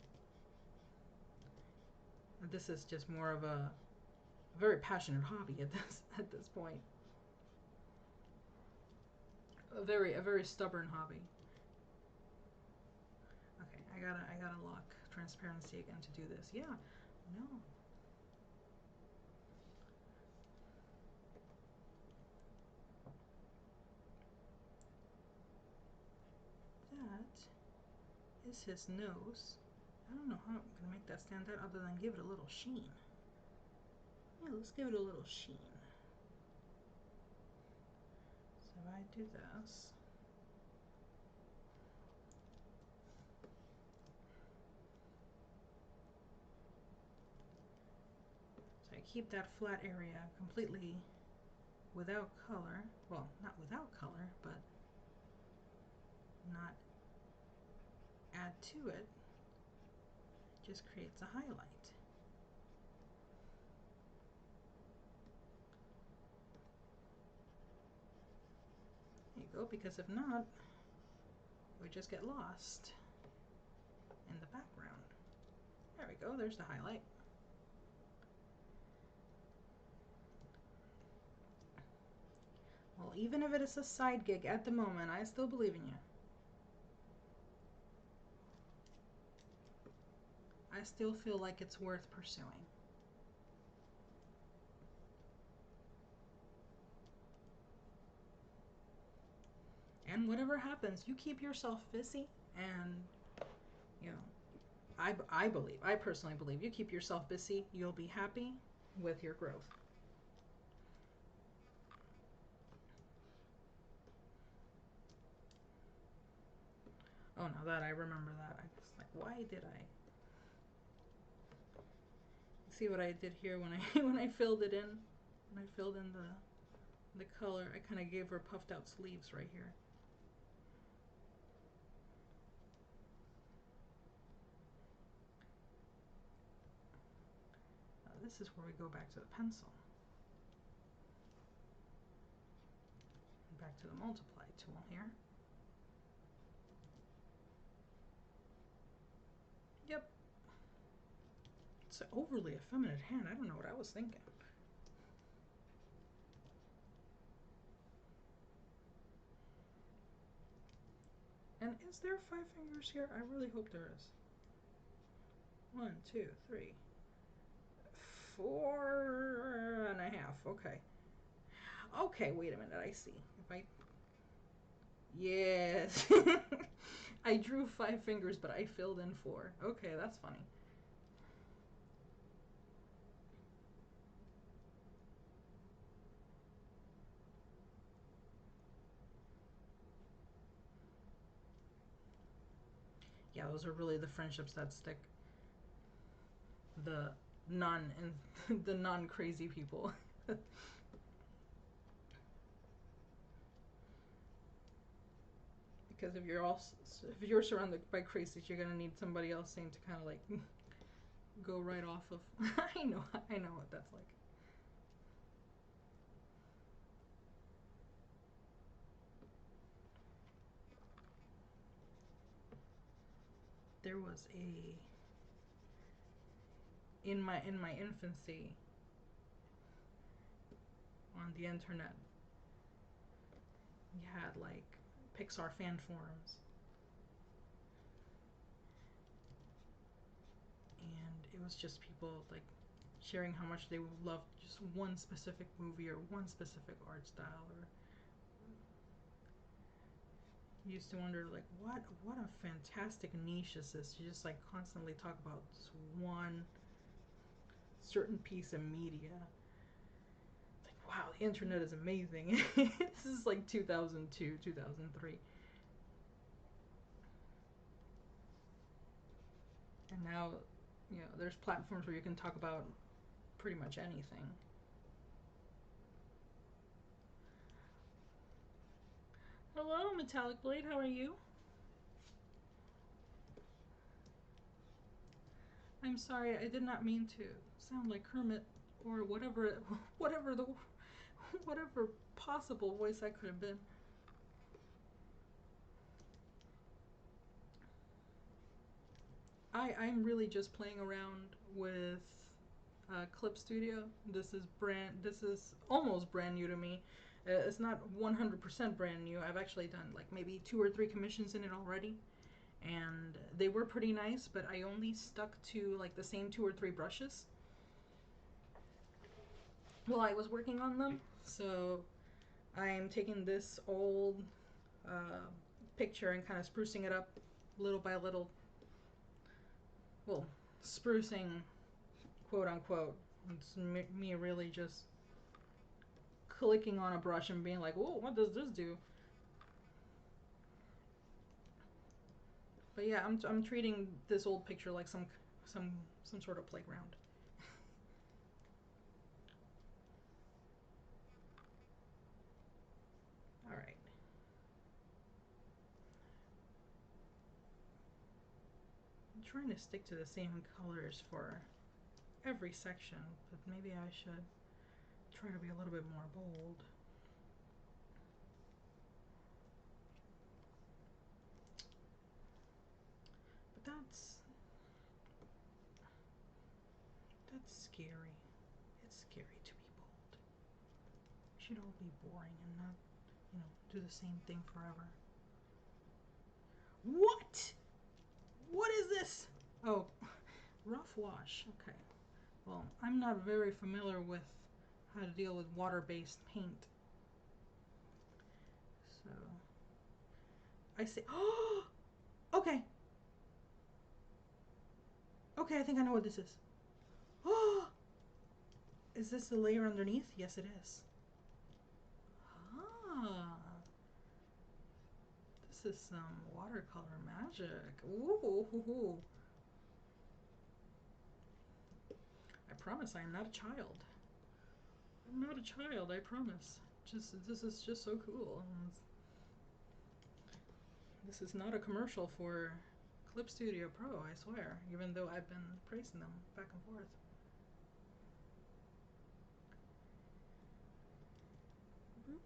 more of a very passionate hobby at this point. A very stubborn hobby. Okay, I gotta lock transparency again to do this. Yeah, no. That is his nose. I don't know how I'm gonna make that stand out other than give it a little sheen. Yeah, let's give it a little sheen. So if I do this, so I keep that flat area completely without color. Well, not without color, but not add to it. It just creates a highlight. There you go, because if not, we just get lost in the background. There we go, there's the highlight. Well, even if it is a side gig at the moment, I still believe in you. I still feel like it's worth pursuing. And whatever happens, you keep yourself busy, and you know, I personally believe, you keep yourself busy, you'll be happy with your growth. Oh, now that I remember that, I was like, why did I? See what I did here when I when I filled it in, when I filled in the color, I kind of gave her puffed out sleeves right here. This is where we go back to the pencil. Back to the multiply tool here. Yep. It's an overly effeminate hand. I don't know what I was thinking. And is there 5 fingers here? I really hope there is. 1, 2, 3, 4.5. Okay. Okay, wait a minute. I see. If I. Yes. I drew 5 fingers, but I filled in 4. Okay, that's funny. Yeah, those are really the friendships that stick. The non and the non crazy people. Because if you're surrounded by crazies, you're gonna need somebody else saying to kind of like go right off of. I know what that's like. There was a in my infancy on the internet. We had like Pixar fan forums, and it was just people like sharing how much they loved just one specific movie or one specific art style, or you used to wonder like what a fantastic niche is this to just like constantly talk about this one certain piece of media. Like, wow, the internet is amazing. This is like 2002, 2003. And now, you know, there's platforms where you can talk about pretty much anything. Hello, Metallic Blade, how are you? I'm sorry, I did not mean to sound like Kermit or whatever whatever possible voice I could have been. I'm really just playing around with Clip Studio. This is almost brand new to me. It's not 100% brand new. I've actually done like maybe 2 or 3 commissions in it already, and they were pretty nice, but I only stuck to like the same 2 or 3 brushes while I was working on them. So I'm taking this old picture and kind of sprucing it up little by little. Well, sprucing, quote unquote. It's me really just clicking on a brush and being like, "Whoa, what does this do?" But yeah, I'm treating this old picture like some sort of playground. All right. I'm trying to stick to the same colors for every section, but maybe I should try to be a little bit more bold. But that's scary. It's scary to be bold. We should all be boring and not, do the same thing forever. What? What is this? Oh, rough wash. Okay. Well, I'm not very familiar with how to deal with water-based paint. So, I say, oh, okay. Okay, I think I know what this is. Oh, is this the layer underneath? Yes, it is. Ah, this is some watercolor magic. Ooh. I promise I am not a child. I'm not a child, I promise. This is just so cool. This is not a commercial for Clip Studio Pro, I swear, even though I've been praising them back and forth. Boop.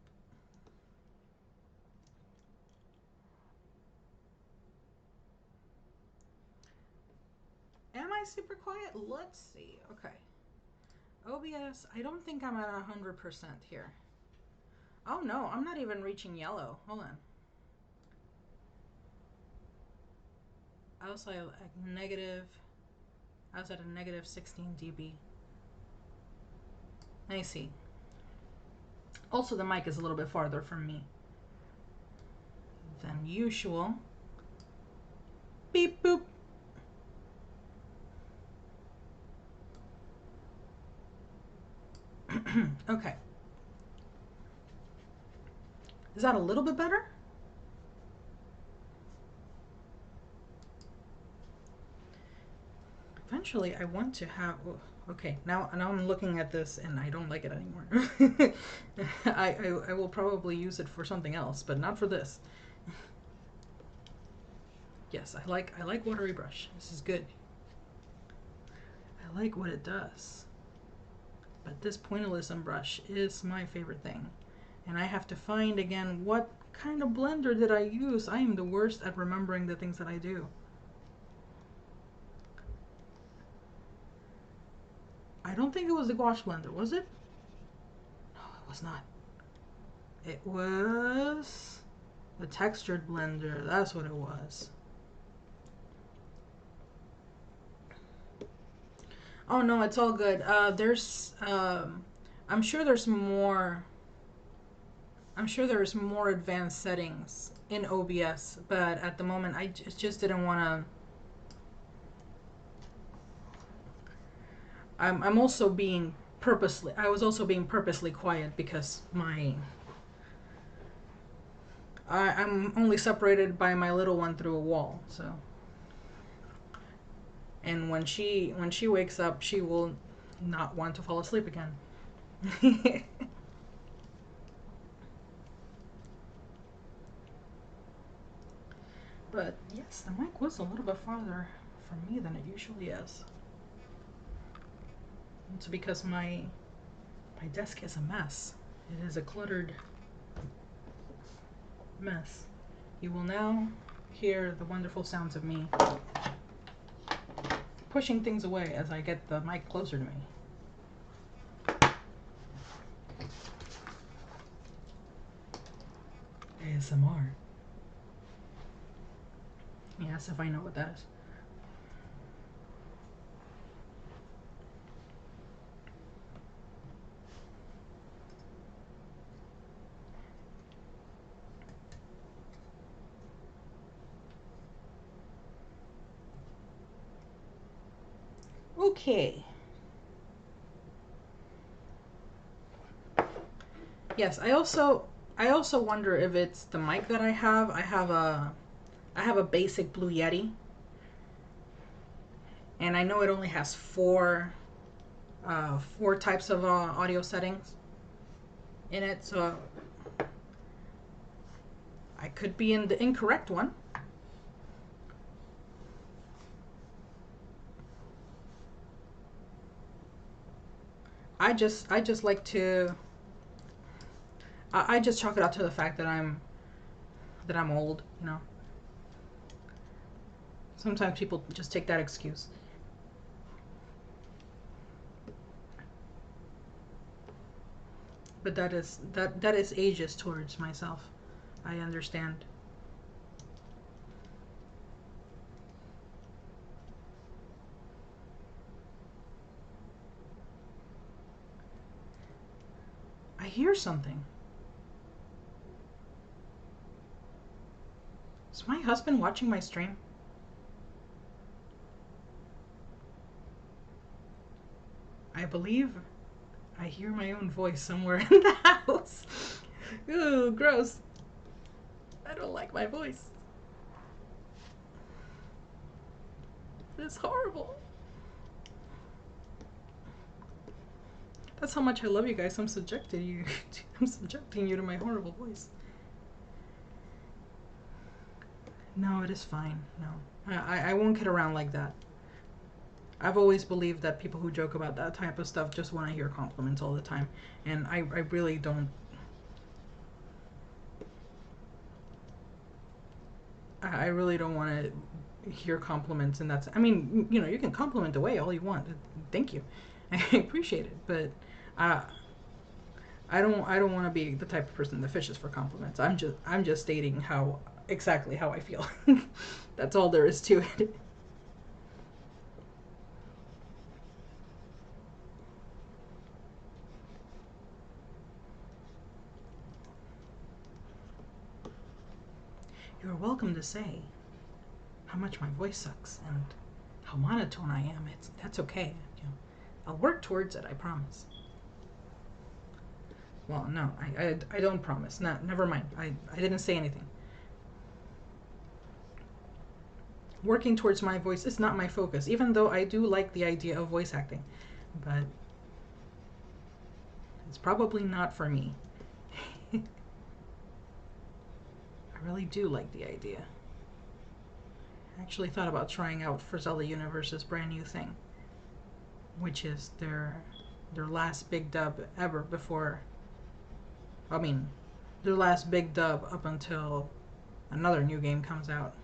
Am I super quiet? Let's see. Okay. OBS, I don't think I'm at 100% here. Oh no, I'm not even reaching yellow. Hold on. I was at a negative 16 dB. I see. Also, the mic is a little bit farther from me than usual. Beep boop. Okay. Is that a little bit better? Eventually, I want to have. Okay, now I'm looking at this and I don't like it anymore. I will probably use it for something else, but not for this. Yes, I like watery brush. This is good. I like what it does. But this pointillism brush is my favorite thing. And I have to find again what kind of blender did I use. I am the worst at remembering the things that I do. I don't think it was the gouache blender, was it? No, it was not. It was the textured blender. That's what it was. Oh no, it's all good. I'm sure there's more. I'm sure there's more advanced settings in OBS, but at the moment I just didn't want to. I'm also being purposely. I was also being purposely quiet because I'm only separated by my little one through a wall, so. And when she wakes up, she will not want to fall asleep again. But yes, the mic was a little bit farther from me than it usually is. It's because my desk is a mess. It is a cluttered mess. You will now hear the wonderful sounds of me pushing things away as I get the mic closer to me. ASMR. Yes, if I know what that is. Okay. Yes, I also wonder if it's the mic that I have. I have a basic Blue Yeti, and I know it only has four types of audio settings in it, so I could be in the incorrect one. I just like to. I just chalk it up to the fact that I'm old. You know. Sometimes people just take that excuse. But that is ageist towards myself. I understand. I hear something. Is my husband watching my stream? I believe I hear my own voice somewhere in the house. Ooh, gross. I don't like my voice. It's horrible. That's how much I love you guys. I'm subjecting you to my horrible voice. No, it is fine. No. I won't kid around like that. I've always believed that people who joke about that type of stuff just want to hear compliments all the time. And I really don't. I really don't want to hear compliments, and that's. I mean, you know, you can compliment away all you want. Thank you, I appreciate it, but I don't want to be the type of person that fishes for compliments. I'm just stating exactly how I feel. That's all there is to it. You're welcome to say how much my voice sucks and how monotone I am. That's okay. You know, I'll work towards it. I promise. Well, no, I don't promise. No, never mind. I didn't say anything. Working towards my voice is not my focus, even though I do like the idea of voice acting. But it's probably not for me. I really do like the idea. I actually thought about trying out for Zelda Universe's brand new thing, which is their last big dub ever before. I mean, their last big dub up until another new game comes out.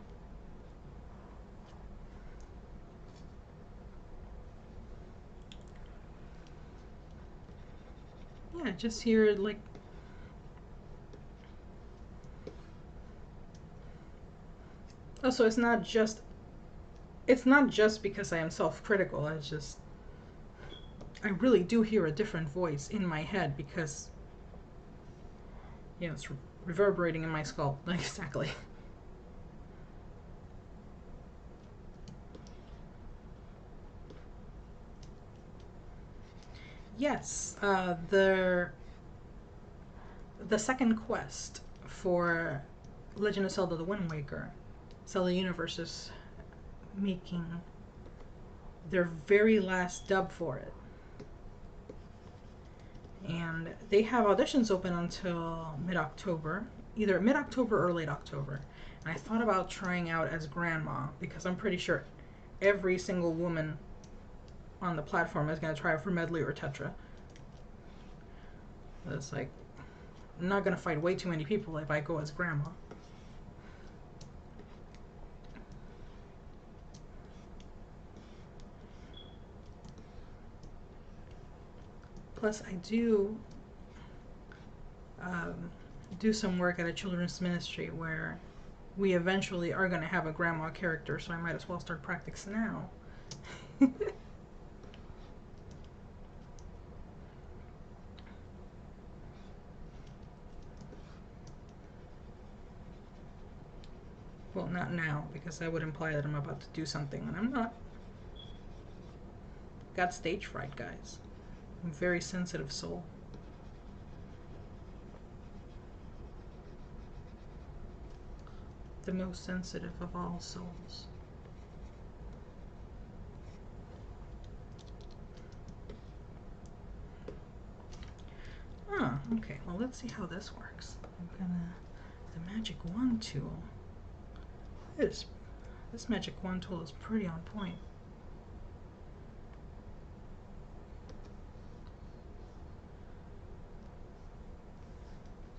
Yeah, just hear like. Oh, so it's not just because I am self-critical. It's just I really do hear a different voice in my head because it's reverberating in my skull. Exactly. Yes, the second quest for Legend of Zelda: The Wind Waker, Zelda Universe is making their very last dub for it. and they have auditions open until mid-October, either mid-October or late October. And I thought about trying out as grandma because I'm pretty sure every single woman on the platform is going to try out for medley or tetra. It's like, I'm not going to fight way too many people if I go as grandma. Plus, I do do some work at a children's ministry where we eventually are going to have a grandma character, so I might as well start practicing now. Well, not now, because that would imply that I'm about to do something, and I'm not. Got stage fright, guys. I'm a very sensitive soul. The most sensitive of all souls. Ah, okay. Well, let's see how this works. I'm gonna... The magic wand tool. This magic wand tool is pretty on point.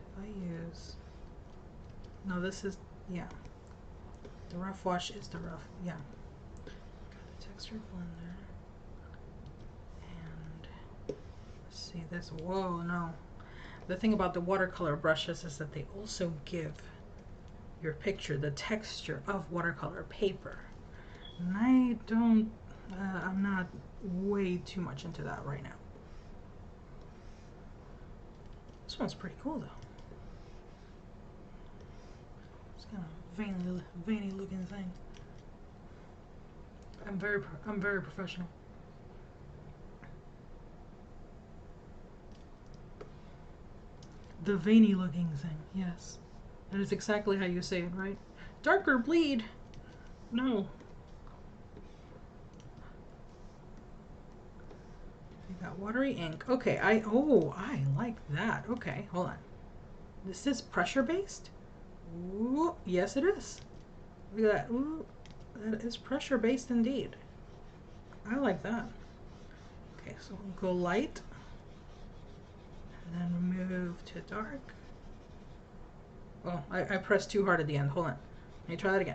If I use... No, this is... Yeah. The rough wash is the rough... Yeah. Got the texture blender. And... Let's see this... Whoa, no. The thing about the watercolor brushes is that they also give your picture the texture of watercolor paper. And I don't... I'm not way too much into that right now. This one's pretty cool though. It's kind of veiny looking thing. I'm very professional. The veiny looking thing, yes. That is exactly how you say it, right? Darker bleed. No. You got watery ink. Okay, I like that. Okay, hold on. This is pressure based? Ooh, yes it is. Look at that. Ooh, that is pressure based indeed. I like that. Okay, so we'll go light. And then move to dark. Oh, I pressed too hard at the end. Hold on. Let me try that again.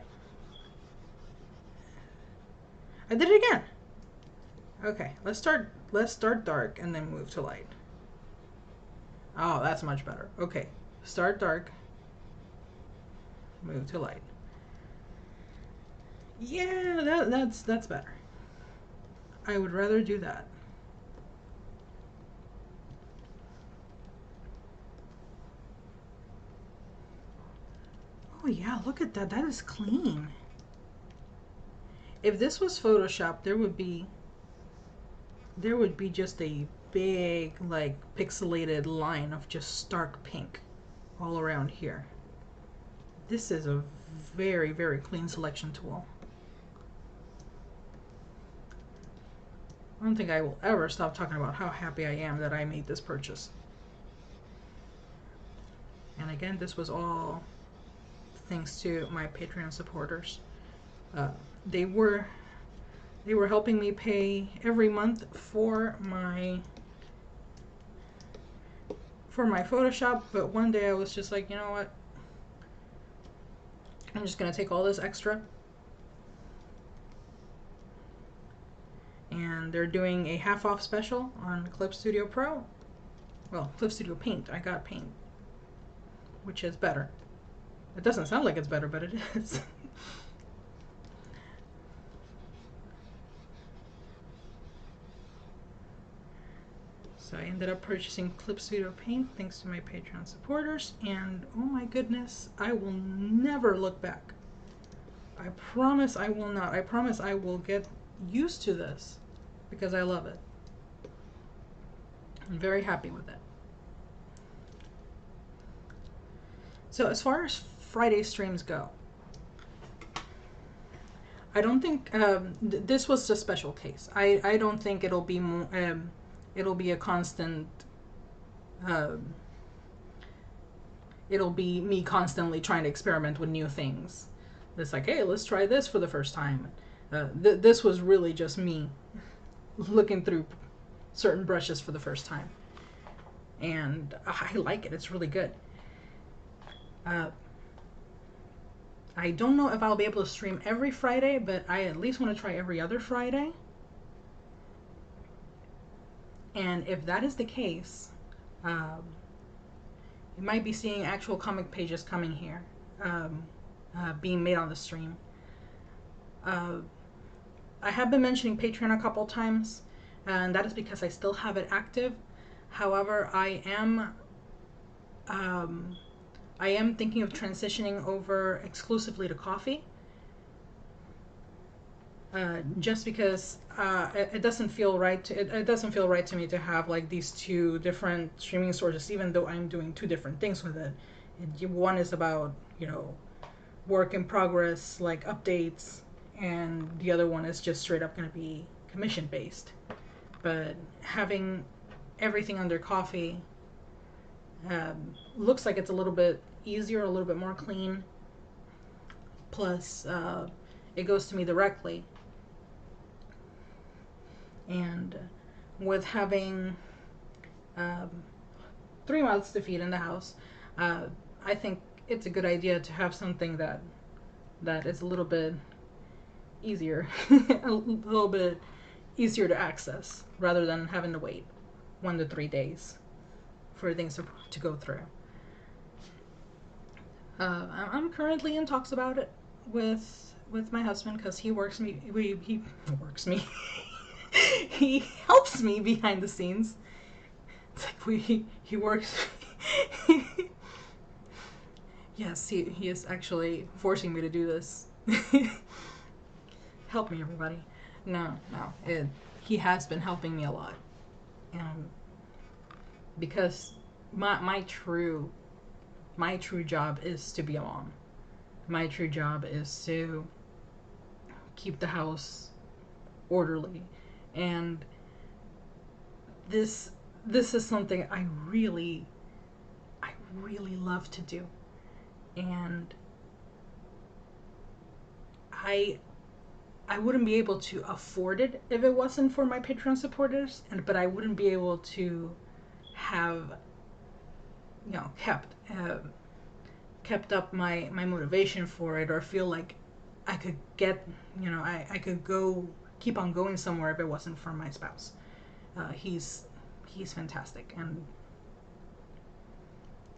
I did it again. Okay, let's start dark and then move to light. Oh, that's much better. Okay, start dark, move to light. Yeah, that's better. I would rather do that. Oh yeah, look at that. That is clean. If this was Photoshop, there would be just a big, like, pixelated line of just stark pink all around here. This is a very, very clean selection tool. I don't think I will ever stop talking about how happy I am that I made this purchase. And again, this was all thanks to my Patreon supporters. They were helping me pay every month for my Photoshop, but one day I was just like, you know what? I'm just gonna take all this extra. And they're doing a half-off special on Clip Studio Pro. Well, Clip Studio Paint. I got Paint, which is better. It doesn't sound like it's better, but it is. So I ended up purchasing Clip Studio Paint thanks to my Patreon supporters, and oh my goodness, I will never look back. I promise I will not. I promise I will get used to this because I love it. I'm very happy with it. So as far as Friday streams go, I don't think this was a special case. I don't think it'll be a constant it'll be me constantly trying to experiment with new things. It's like, hey, let's try this for the first time. This was really just me looking through certain brushes for the first time. And I like it. It's really good. I don't know if I'll be able to stream every Friday, but I at least want to try every other Friday. And if that is the case, you might be seeing actual comic pages coming here, being made on the stream. I have been mentioning Patreon a couple times, and that is because I still have it active. However, I am thinking of transitioning over exclusively to Coffee. Just because it doesn't feel right. It doesn't feel right to me to have like these two different streaming sources, even though I'm doing two different things with it. One is about, work in progress, like updates, and the other one is just straight up going to be commission based. But having everything under Coffee looks like it's a little bit easier, a little bit more clean. Plus, it goes to me directly. And with having 3 mouths to feed in the house, I think it's a good idea to have something that is a little bit easier, a little bit easier to access, rather than having to wait 1 to 3 days for things to go through. I'm currently in talks about it with my husband, because he works me. He works me. He helps me behind the scenes. It's like he works. Yes, he is actually forcing me to do this. Help me, everybody. No. He has been helping me a lot, because my true job is to be a mom. My true job is to keep the house orderly, and this is something I really love to do, and I wouldn't be able to afford it if it wasn't for my Patreon supporters, but I wouldn't be able to have kept up my motivation for it, or feel like I could get I could keep on going somewhere if it wasn't for my spouse. He's fantastic,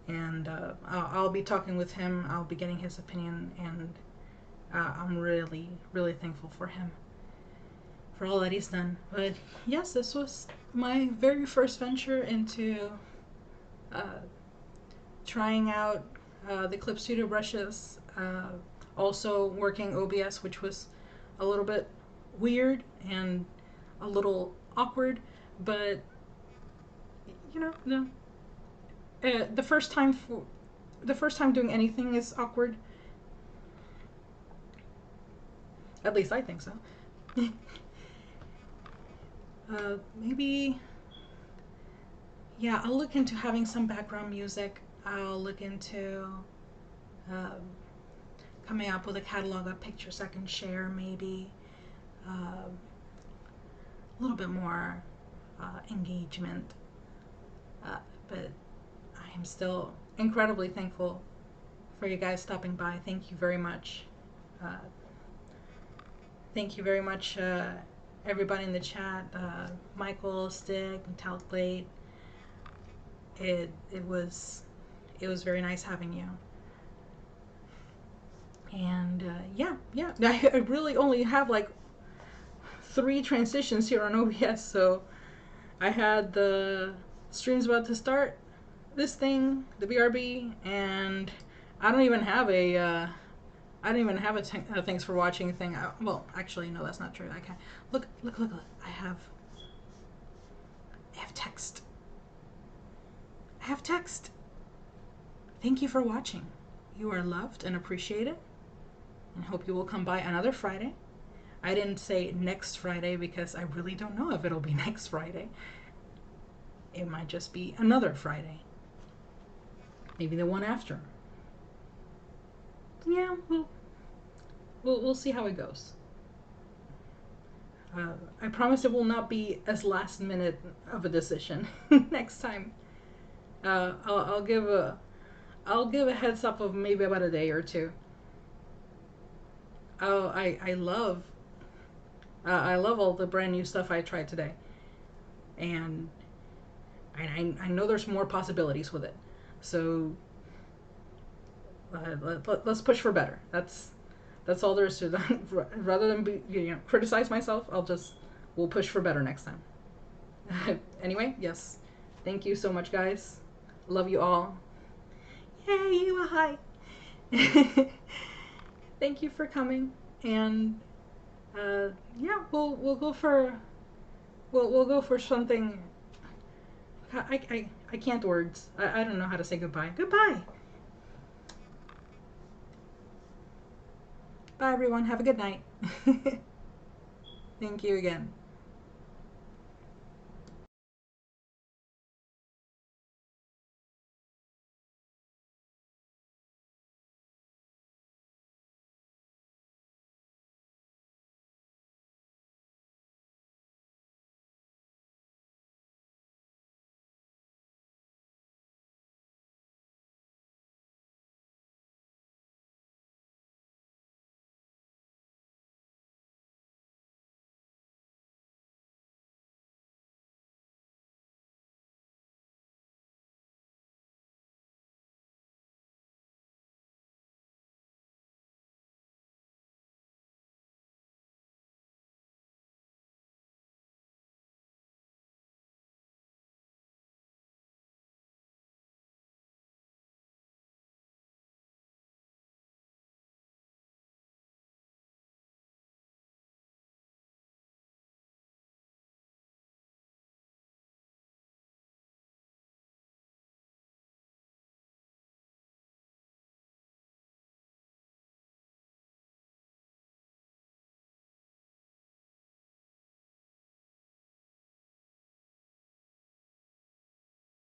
and I'll be talking with him. I'll be getting his opinion, and I'm really thankful for him, for all that he's done. But yes, this was my very first venture into trying out the Clip Studio brushes, also working OBS, which was a little bit weird and a little awkward, but the first time doing anything is awkward. At least I think so. Maybe, yeah, I'll look into having some background music. I'll look into coming up with a catalog of pictures I can share, maybe. A little bit more engagement. But I am still incredibly thankful for you guys stopping by. Thank you very much. Thank you very much, everybody in the chat. Michael, Stick, Metallic Blade. It was very nice having you. And yeah. I really only have like 3 transitions here on OBS, so I had the streams about to start, this thing, the BRB, and I don't even have a thanks for watching thing. Well, actually, no, that's not true. I can't. Look. I have text. I have text. Thank you for watching. You are loved and appreciated, and hope you will come by another Friday. I didn't say next Friday because I really don't know if it'll be next Friday. It might just be another Friday. Maybe the one after. Yeah, we'll see how it goes. I promise it will not be as last minute of a decision next time. I'll give a heads up of maybe about a day or two. Oh, I love all the brand new stuff I tried today, and I know there's more possibilities with it. So let's push for better. That's all there is to that. Rather than criticize myself, we'll push for better next time. Anyway, yes, thank you so much, guys. Love you all. Yay, you a hi. Thank you for coming, and yeah, we'll go for we'll go for something. I can't words. I don't know how to say goodbye. Goodbye. Bye everyone. Have a good night. Thank you again.